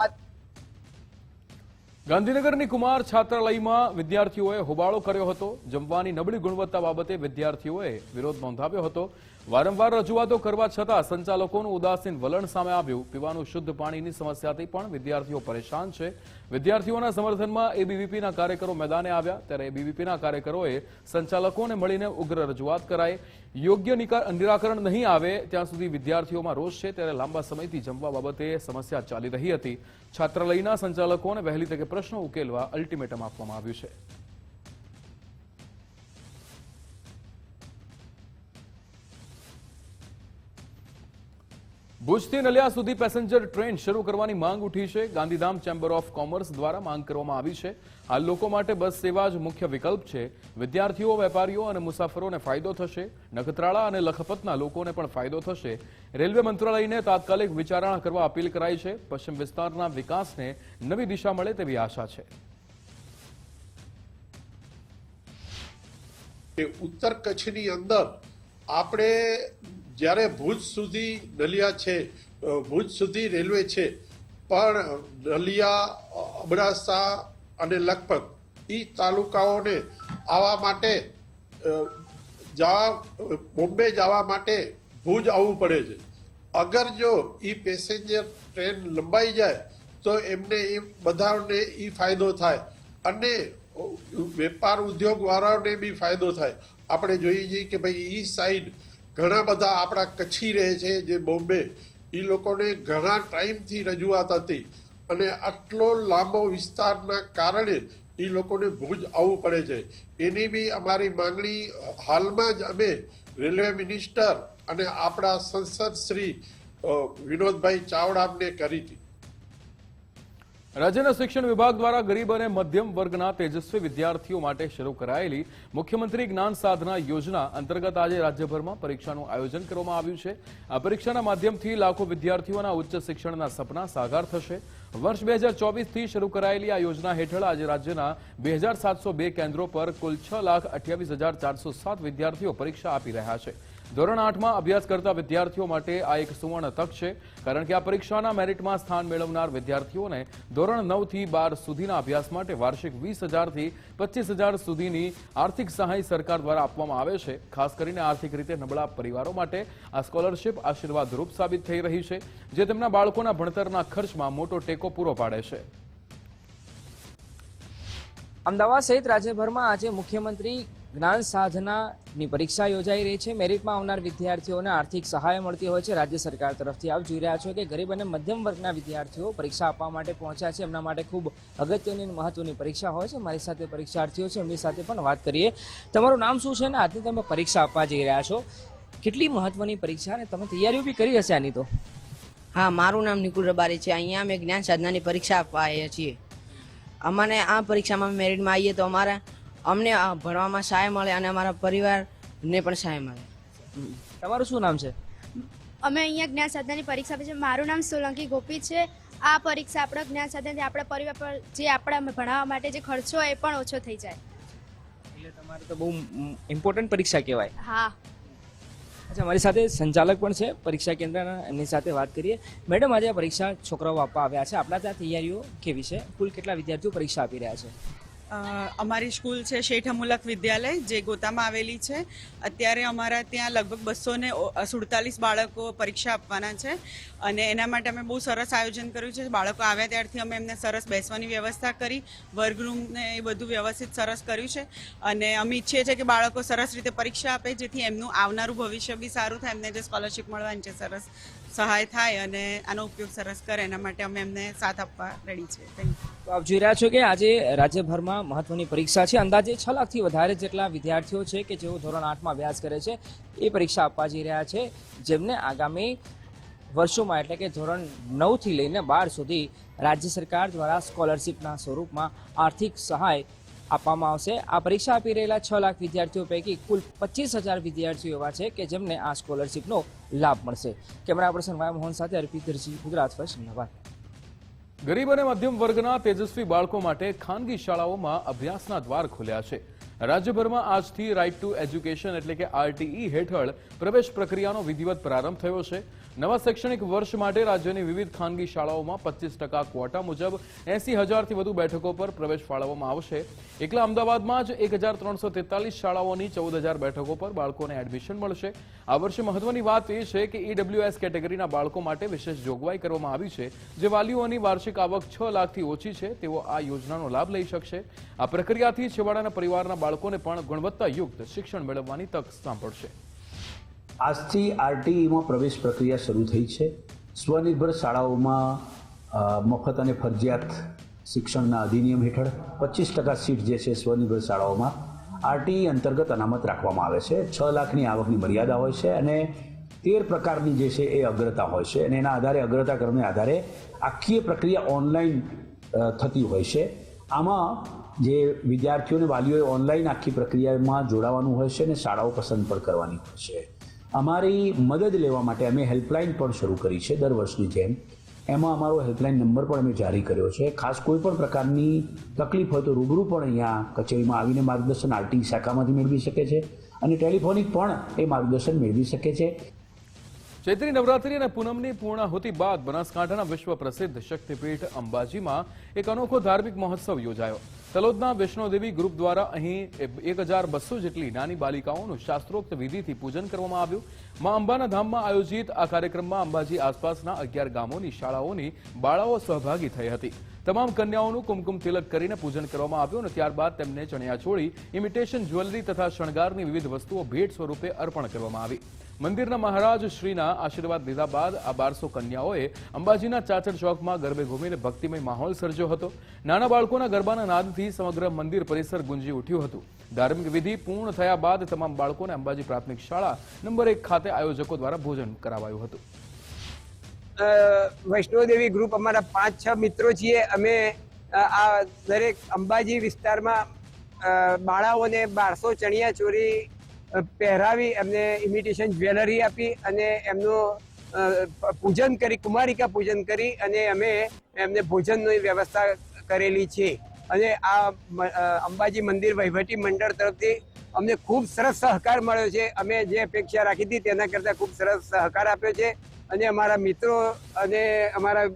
ગાંધીનગરની કુમાર છાત્રાલયમાં વિદ્યાર્થીઓએ હોબાળો કર્યો હતો। જમવાની નબળી ગુણવત્તા બાબતે વિદ્યાર્થીઓએ વિરોધ નોંધાવ્યો હતો। વારંવાર રજૂઆતો કરવા છતાં સંચાલકોનું ઉદાસીન વલણ સામે આવ્યું. પીવાનું શુદ્ધ પાણીની સમસ્યાથી પણ વિદ્યાર્થીઓ પરેશાન છે. વિદ્યાર્થીઓના સમર્થનમાં એબીવીપીના કાર્યકરો મેદાને આવ્યા, ત્યારે એબીવીપીના કાર્યકરોએ સંચાલકોને મળીને ઉગ્ર રજૂઆત કરાઈ. યોગ્ય નિરાકરણ નહીં આવે ત્યાં સુધી વિદ્યાર્થીઓમાં રોષ છે. ત્યારે લાંબા સમયથી જમવા બાબતે સમસ્યા ચાલી રહી હતી. છાત્રાલયના સંચાલકોને વહેલી તકે પ્રશ્નો ઉકેલવા અલ્ટિમેટમ આપવામાં આવ્યું છે. ભુજથી નલિયા સુધી પેસેન્જર ટ્રેન શરૂ કરવાની માંગ ઉઠી છે. ગાંધીધામ ચેમ્બર ઓફ કોમર્સ દ્વારા માંગ કરવામાં આવી છે. હાલ લોકો માટે બસ સેવા જ મુખ્ય વિકલ્પ છે. વિદ્યાર્થીઓ, વેપારીઓ અને મુસાફરોને ફાયદો થશે. નખત્રાળા અને લખપતના લોકોને પણ ફાયદો થશે. રેલવે મંત્રાલયને તાત્કાલિક વિચારણા કરવા અપીલ કરાઈ છે. પશ્ચિમ વિસ્તારના વિકાસને નવી દિશા મળે તેવી આશા છે. ઉત્તર કચ્છની અંદર આપણે જ્યારે ભુજ સુધી નલિયા છે, ભુજ સુધી રેલવે છે, પણ નલિયા, અબડાસા અને લખપત એ તાલુકાઓને આવવા માટે બોમ્બે જવા માટે ભુજ આવવું પડે છે. અગર જો એ પેસેન્જર ટ્રેન લંબાઈ જાય તો એમને એ બધાને એ ફાયદો થાય અને વેપાર ઉદ્યોગ વાળાઓને બી ફાયદો થાય. આપણે જોઈએ છીએ કે ભાઈ એ સાઈડ ઘણા બધા આપણા કચ્છી રહે છે જે બોમ્બે, એ લોકોને ઘણા ટાઈમથી રજૂઆત હતી અને આટલો લાંબો વિસ્તારના કારણે એ લોકોને ભુજ આવવું પડે છે. એની બી અમારી માંગણી હાલમાં જ અમે રેલવે મિનિસ્ટર અને આપણા સંસદ શ્રી વિનોદભાઈ ચાવડાને કરી હતી. રાજ્યના શિક્ષણ વિભાગ દ્વારા ગરીબ અને મધ્યમ વર્ગના તેજસ્વી વિદ્યાર્થીઓ માટે શરૂ કરાયેલી મુખ્યમંત્રી જ્ઞાન સાધના યોજના અંતર્ગત આજે રાજ્યભરમાં પરીક્ષાનું આયોજન કરવામાં આવ્યું છે. આ પરીક્ષાના માધ્યમથી લાખો વિદ્યાર્થીઓના ઉચ્ચ શિક્ષણના સપના સાકાર થશે. વર્ષ 2024થી શરૂ કરાયેલી આ યોજના હેઠળ આજે રાજ્યના 2702 કેન્દ્રો પર કુલ 6,28,407 વિદ્યાર્થીઓ પરીક્ષા આપી રહ્યા છે. ધોરણ 8માં અભ્યાસ કરતા વિદ્યાર્થીઓ માટે આ એક સુવર્ણ તક છે, કારણ કે આ પરીક્ષાના મેરિટમાં સ્થાન મેળવનાર વિદ્યાર્થીઓને ધોરણ 9 થી 12 સુધીના અભ્યાસ માટે વાર્ષિક 20,000 થી 25,000 સુધીની આર્થિક સહાય સરકાર દ્વારા આપવામાં આવે છે. ખાસ કરીને આર્થિક રીતે નબળા પરિવારો માટે આ સ્કોલરશિપ આશીર્વાદરૂપ સાબિત થઈ રહી છે, જે તેમના બાળકોના ભણતરના ખર્ચમાં મોટો ટેકો પૂરો પાડે છે. અમદાવાદ સહિત રાજ્યભરમાં આજે મુખ્યમંત્રી જ્ઞાન સાધનાની પરીક્ષા યોજાઈ રહી છે. મેરિટમાં આવનાર વિદ્યાર્થીઓને આર્થિક સહાય મળતી હોય છે રાજ્ય સરકાર તરફથી. આપ જોઈ રહ્યા છો કે ગરીબ અને મધ્યમ વર્ગના વિદ્યાર્થીઓ પરીક્ષા આપવા માટે પહોંચ્યા છે. એમના માટે ખૂબ અગત્યની અને મહત્વની પરીક્ષા હોય છે. મારી સાથે પરીક્ષાર્થીઓ છે, એમની સાથે પણ વાત કરીએ. તમારું નામ શું છે અને આજની તમે પરીક્ષા આપવા જઈ રહ્યા છો? કેટલી મહત્વની પરીક્ષા અને તમે તૈયારીઓ બી કરી હશે આની તો? હા, મારું નામ નિકુલ રબારી છે. અહીંયા અમે જ્ઞાન સાધનાની પરીક્ષા આપવા આવ્યા છીએ. અમને આ પરીક્ષામાં મેરિટમાં આવીએ તો અમને ભણવામાં સહાય મળે અને અમારા પરિવારને પણ સહાય મળે. તમારું શું નામ છે? અમે અહીંયા જ્ઞાન સાધનાની પરીક્ષા આપીએ છીએ. મારું નામ સોલંકી ગોપી છે. આ પરીક્ષા આપણા જ્ઞાન સાધનાથી આપણા પરિવાર પર જે આપણા ભણાવવા માટે જે ખર્ચો હોય એ પણ ઓછો થઈ જાય. એટલે તમારે તો બહુ ઇમ્પોર્ટન્ટ પરીક્ષા કહેવાય. હા. અચ્છા, મારી સાથે સંચાલક પણ છે પરીક્ષા કેન્દ્રના, એમની સાથે વાત કરીએ. મેડમ, આજે આ પરીક્ષા છોકરાઓ આપવા આવ્યા છે. આપણા ત્યાં તૈયારીઓ કેવી છે? કુલ કેટલા વિદ્યાર્થીઓ પરીક્ષા આપી રહ્યા છે? અમારી સ્કૂલ છે શેઠ અમુલક વિદ્યાલય, જે ગોતામાં આવેલી છે. અત્યારે અમારા ત્યાં લગભગ 247 બાળકો પરીક્ષા આપવાના છે અને એના માટે અમે બહુ સરસ આયોજન કર્યું છે. બાળકો આવ્યા ત્યારથી અમે એમને સરસ બેસવાની વ્યવસ્થા કરી, વર્ગરૂમને એ બધું વ્યવસ્થિત સરસ કર્યું છે અને અમે ઈચ્છીએ છીએ કે બાળકો સરસ રીતે પરીક્ષા આપે, જેથી એમનું આવનારું ભવિષ્ય બી સારું થાય, એમને જે સ્કોલરશિપ મળવાની છે સરસ સહાય થાય અને આનો ઉપયોગ સરસ કરે. એના માટે અમે એમને સાથ આપવા રેડી છે. Thank you. તો આપ જોઈ રહ્યા છો કે આજે રાજ્યભરમાં મહત્વની પરીક્ષા છે. અંદાજે 6 લાખથી વધારે જેટલા વિદ્યાર્થીઓ છે કે જેઓ ધોરણ 8માં અભ્યાસ કરે છે, એ પરીક્ષા આપવા જઈ રહ્યા છે, જેમને આગામી વર્ષોમાં એટલે કે ધોરણ 9 થી લઈને 12 સુધી રાજ્ય સરકાર દ્વારા સ્કોલરશિપના સ્વરૂપમાં આર્થિક સહાય આપવામાં આવશે. આ પરીક્ષા આપી રહેલા 6 લાખ વિદ્યાર્થીઓ પૈકી કુલ 25,000 વિદ્યાર્થીઓ એવા છે કે જેમને આ સ્કોલરશિપનો લાભ મળશે. કેમેરા પર્સન વાય મોહન સાથે અર્પિત દરજી, ગુજરાત ફર્સ્ટ, અમદાવાદ. ગરીબ અને મધ્યમ વર્ગના તેજસ્વી બાળકો માટે ખાનગી શાળાઓમાં અભ્યાસના દ્વાર ખુલ્યા છે. રાજ્યભરમાં આજથી રાઇટ ટુ એજ્યુકેશન એટલે કે RTE હેઠળ પ્રવેશ પ્રક્રિયાનો વિધિવત પ્રારંભ થયો છે. નવા શૈક્ષણિક વર્ષ માટે રાજ્યની વિવિધ ખાનગી શાળાઓમાં 25% ક્વોટા મુજબ 80,000થી વધુ બેઠકો પર પ્રવેશ ફાળવવામાં આવશે. એકલા અમદાવાદમાં જ 1,343 શાળાઓની 14,000 બેઠકો પર બાળકોને એડમિશન મળશે. આ વર્ષે મહત્વની વાત એ છે કે EWS કેટેગરીના બાળકો માટે વિશેષ જોગવાઈ કરવામાં આવી છે. જે વાલીઓની વાર્ષિક આવક 6 લાખથી ઓછી છે તેઓ આ યોજનાનો લાભ લઈ શકશે. આ પ્રક્રિયાથી છેવાડાના પરિવારના બાળકોને પણ ગુણવત્તાયુક્ત શિક્ષણ મેળવવાની તક સાંપડશે. આજથી RTEમાં પ્રવેશ પ્રક્રિયા શરૂ થઈ છે. સ્વનિર્ભર શાળાઓમાં મફત અને ફરજિયાત શિક્ષણના અધિનિયમ હેઠળ 25% સીટ જે છે સ્વનિર્ભર શાળાઓમાં RTE અંતર્ગત અનામત રાખવામાં આવે છે. 6 લાખની આવકની મર્યાદા હોય છે અને 13 પ્રકારની જે છે એ અગ્રતા હોય છે અને એના આધારે અગ્રતા ક્રમને આધારે આખી પ્રક્રિયા ઓનલાઈન થતી હોય છે. આમાં જે વિદ્યાર્થીઓને વાલીઓએ ઓનલાઈન આખી પ્રક્રિયામાં જોડાવાનું હોય છે અને શાળાઓ પસંદ પણ કરવાની હોય છે. અમારી મદદ લેવા માટે અમે હેલ્પલાઇન પણ શરૂ કરી છે દર વર્ષની જેમ. એમાં અમારો હેલ્પલાઇન નંબર પણ અમે જારી કર્યો છે. ખાસ કોઈ પણ પ્રકારની તકલીફ હોય તો રૂબરૂ પણ અહીંયા કચેરીમાં આવીને માર્ગદર્શન RTE શાખામાંથી મેળવી શકે છે અને ટેલિફોનિક પણ એ માર્ગદર્શન મેળવી શકે છે. ચૈત્રી નવરાત્રી અને પૂનમની પૂર્ણાહુતિ બાદ બનાસકાંઠાના વિશ્વ પ્રસિદ્ધ શક્તિપીઠ અંબાજીમાં એક અનોખો ધાર્મિક મહોત્સવ યોજાયો. તલોદના વૈષ્ણોદેવી ગ્રુપ દ્વારા અહીં 1,200 જેટલી નાની બાલિકાઓનું શાસ્ત્રોક્ત વિધિથી પૂજન કરવામાં આવ્યું. માં અંબાના ધામમાં આયોજિત આ કાર્યક્રમમાં અંબાજી આસપાસના 11 ગામોની શાળાઓની બાળાઓ સહભાગી થઈ હતી. તમામ કન્યાઓનું કુમકુમ તિલક કરીને પૂજન કરવામાં આવ્યું અને ત્યારબાદ તેમને ચણિયાચોળી, ઇમિટેશન જ્વેલરી તથા શણગારની વિવિધ વસ્તુઓ ભેટ સ્વરૂપે અર્પણ કરવામાં આવી. મંદિરના મહારાજ શ્રીના આશીર્વાદ લીધા બાદ આ 1200 કન્યાઓએ અંબાજીના ચાચર ચોકમાં ગરબે ઘૂમીને ભક્તિમય માહોલ સર્જ્યો હતો. નાના બાળકોના ગરબાના નાદથી સમગ્ર મંદિર પરિસર ગુંજી ઉઠ્યું હતું. ધાર્મિક વિધિ પૂર્ણ થયા બાદ તમામ બાળકોને અંબાજી પ્રાથમિક શાળા નંબર 1 ખાતે આયોજકો દ્વારા ભોજન કરાવાયું હતું. વૈષ્ણોદેવી ગ્રુપ અમારા 5-6 મિત્રો છીએ. અમે આ દરેક અંબાજી વિસ્તારમાં બાળાઓને 1200 ચણિયાચોળી પહેરાવી એમને ઇમિટેશન જ્વેલરી આપી અને એમનું પૂજન કરી, કુમારિકા પૂજન કરી અને અમે એમને ભોજનની વ્યવસ્થા કરેલી છે. અને આ અંબાજી મંદિર વહીવટી મંડળ તરફથી અમને ખૂબ સરસ સહકાર મળ્યો છે. અમે જે અપેક્ષા રાખી હતી તેના કરતાં ખૂબ સરસ સહકાર આપ્યો છે. અને અમારા મિત્રો અને અમારા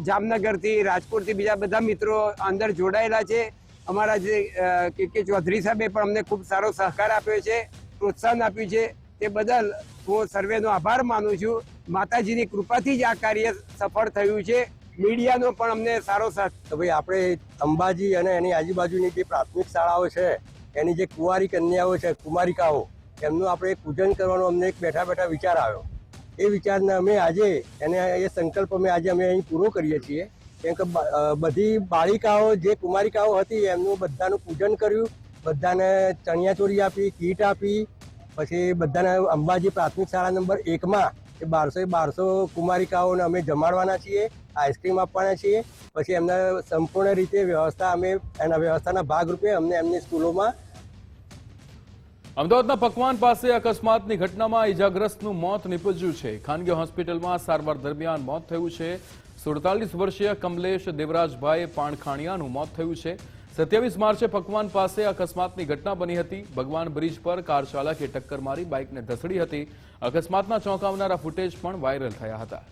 જામનગરથી, રાજકોટથી બીજા બધા મિત્રો અંદર જોડાયેલા છે. અમારા જે કે ચૌધરી સાહેબે પણ અમને ખૂબ સારો સહકાર આપ્યો છે, પ્રોત્સાહન આપ્યું છે. તે બદલ હું સર્વેનો આભાર માનું છું. માતાજીની કૃપાથી જ આ કાર્ય સફળ થયું છે. મીડિયાનો પણ અમને સારો સાથ. તો ભાઈ આપણે અંબાજી અને એની આજુબાજુની જે પ્રાથમિક શાળાઓ છે એની જે કુંવારી કન્યાઓ છે, કુમારિકાઓ, એમનું આપણે પૂજન કરવાનો અમને એક બેઠા બેઠા વિચાર આવ્યો. એ વિચારને અમે આજે એ સંકલ્પ અમે આજે અહીં પૂરો કરીએ છીએ. કેમ કે બધી બાળિકાઓ જે કુમારિકાઓ હતી એમનું બધાનું પૂજન કર્યું, બધાને ચણિયાચોળી આપી, કીટ આપી. પછી બધાને અંબાજી પ્રાથમિક શાળા નંબર 1માં એ 1200 કુમારિકાઓને અમે જમાડવાના છીએ, આઈસ્ક્રીમ આપવાના છીએ. પછી એમને સંપૂર્ણ રીતે વ્યવસ્થા અમે એના વ્યવસ્થાના ભાગરૂપે અમને એમની સ્કૂલોમાં. અમદાવાદના પકવાન પાસે અકસ્માતની ઘટનામાં ઈજાગ્રસ્તનું મોત નીપજ્યું છે. ખાનગી હોસ્પિટલમાં સારવાર દરમિયાન મોત થયું છે. 47 વર્ષીય કમલેશ દેવરાજભાઈ પાણખાણિયાનું મોત થયું છે. 27 માર્ચે પકવાન પાસે અકસ્માતની ઘટના બની હતી. ભગવાન બ્રિજ પર કાર ચાલકે ટક્કર મારી બાઇકને ધસડી હતી. અકસ્માતના ચોંકાવનારા ફૂટેજ પણ વાયરલ થયા હતા.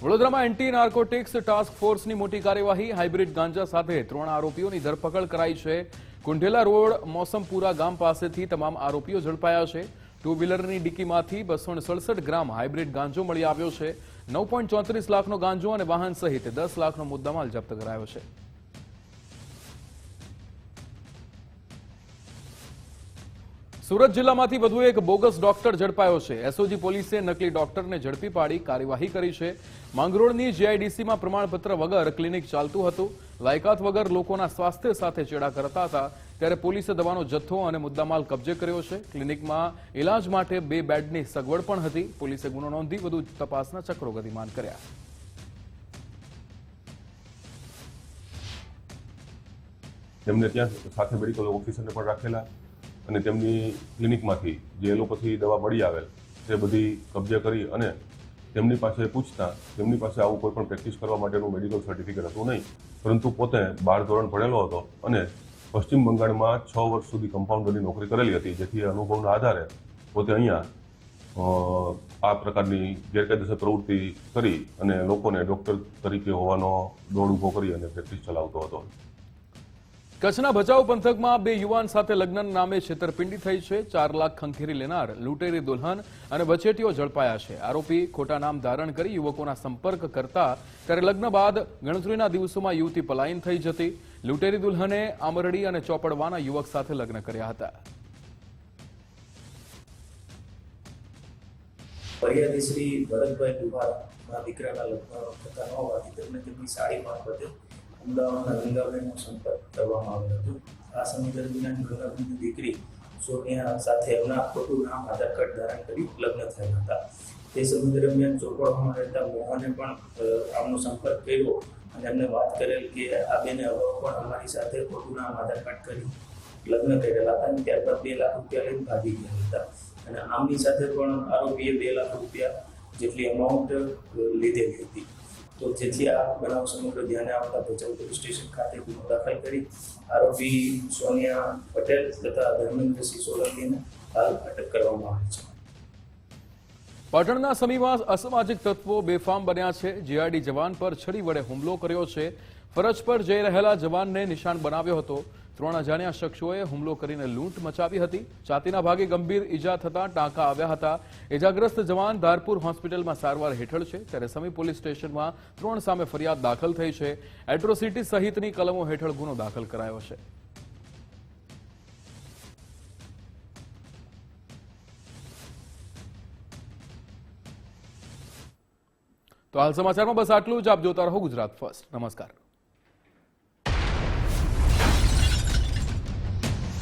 વડોદરામાં એન્ટી નાર્કોટિક્સ ટાસ્ક ફોર્સની મોટી કાર્યવાહી. હાઇબ્રિડ ગાંજા સાથે 3 આરોપીઓની ધરપકડ કરાઈ છે. કુંઢેલા રોડ મોસમપુરા ગામ પાસેથી તમામ આરોપીઓ ઝડપાયા છે. 2 વ્હીલરની ડિક્કીમાંથી 267 ગ્રામ હાઇબ્રિડ ગાંજો મળી આવ્યો છે. 9.34 લાખનો ગાંજો અને વાહન સહિત 10 લાખનો મુદ્દામાલ જપ્ત કરાયો છે. સુરત જિલ્લામાંથી વધુ એક બોગસ ડોક્ટર ઝડપાયો છે. એસઓજી પોલીસે નકલી ડોક્ટરને ઝડપી પાડી કાર્યવાહી કરી છે. માંગરોળની GIDCમાં પ્રમાણપત્ર વગર ક્લિનિક ચાલતું હતું. લાયકાત વગર લોકોના સ્વાસ્થ્ય સાથે ચેડા કરતા હતા. ત્યારે પોલીસે દવાનો જથ્થો અને મુદ્દામાલ કબજે કર્યો છે. ક્લિનિકમાં ઇલાજ માટે 2 બેડની સગવડ પણ હતી. પોલીસે ગુનો નોંધી વધુ તપાસના ચક્રો ગતિમાન કર્યા. તેમને ત્યાં સાથે મેડિકલ ઓફિસરને પણ રાખેલા અને તેમની ક્લિનિકમાંથી જે એલોપેથી દવા મળી આવેલ તે બધી કબજે કરી અને તેમની પાસે પૂછતા તેમની પાસે આવું કોઈ પણ પ્રેક્ટિસ કરવા માટેનું મેડિકલ સર્ટિફિકેટ હતું નહીં, પરંતુ પોતે 12 ધોરણ ભણેલો હતો અને પશ્ચિમ બંગાળમાં 6 વર્ષ સુધી કમ્પાઉન્ડરની નોકરી કરેલી હતી, જેથી અનુભવના આધારે પોતે અહીંયા આ પ્રકારની ગેરકાયદેસર પ્રવૃત્તિ કરી અને લોકોને ડોક્ટર તરીકે હોવાનો દોડ ઊભો કરી અને પ્રેક્ટિસ ચલાવતો હતો. કચ્છના ભચાઉ પંથકમાં 2 યુવાન સાથે લગ્નના નામે છેતરપિંડી થઈ છે. 4 લાખ ખંખેરી લેનાર લૂંટેરી દુલ્હન અને વચેટીઓ ઝડપાયા છે. આરોપી ખોટા નામ ધારણ કરી યુવકોના સંપર્ક કરતા ત્યારે લગ્ન બાદ ગણતરીના દિવસોમાં યુવતી પલાયન થઈ જતી. લૂંટેરી દુલ્હને આમરડી અને ચોપડવાના યુવક સાથે લગ્ન કર્યા હતા. ફરિયાદી શ્રી ભરતભાઈ દુવારના દીકરાના લગ્ન થતા ન હોવાથી તેમને તેમની સાડી મારફતે અમદાવાદના ગંગાબેનનો સંપર્ક કરવામાં આવ્યો હતો. આ સમય દરમિયાન ગંગાબેનની દીકરી સોનિયા સાથે એમના ખોટું નામ આધાર કાર્ડ ધારણ કરી લગ્ન થયા હતા. તે સમય દરમિયાન ચોપડવામાં રહેતા મોહને પણ આમનો સંપર્ક કર્યો અને એમને વાત કરેલ કે આ બેને અગાઉ પણ અમારી સાથે ખોટું નામ આધાર કાર્ડ કરી લગ્ન કરેલા હતા અને ત્યારબાદ 2 લાખ રૂપિયા લઈને ભાગી ગયા હતા. અને આમની સાથે પણ આરોપીએ 2 લાખ રૂપિયા જેટલી અમાઉન્ટ લીધેલી હતી. તો જેથી આ બનાવ સમગ્ર ધ્યાને આવતા ભચાઉ પોલીસ સ્ટેશન ખાતે ગુનો દાખલ કરી આરોપી સોનિયા પટેલ તથા ધર્મેન્દ્રસિંહ સોલંકીને હાલ અટક કરવામાં આવી છે. પાટણના સમીપમાં અસામાજિક તત્વો બેફામ બન્યા છે. જીઆરડી જવાન પર છરી વડે હુમલો કર્યો છે. ફરજ પર જઈ રહેલા જવાનને નિશાન બનાવ્યો હતો. 3 અજાણ્યા શખ્સોએ હુમલો કરીને લૂંટ મચાવી હતી. છાતીના ભાગે ગંભીર ઈજા થતા ટાંકા આવ્યા હતા. ઇજાગ્રસ્ત જવાન ધારપુર હોસ્પિટલમાં સારવાર હેઠળ છે. ત્યારે સમી પોલીસ સ્ટેશનમાં 3 સામે ફરિયાદ દાખલ થઈ છે. એટ્રોસિટી સહિતની કલમો હેઠળ ગુનો દાખલ કરાયો છે. તો હાલ સમાચારમાં બસ આટલું જ. આપ જોતા રહો ગુજરાત ફર્સ્ટ. નમસ્કાર.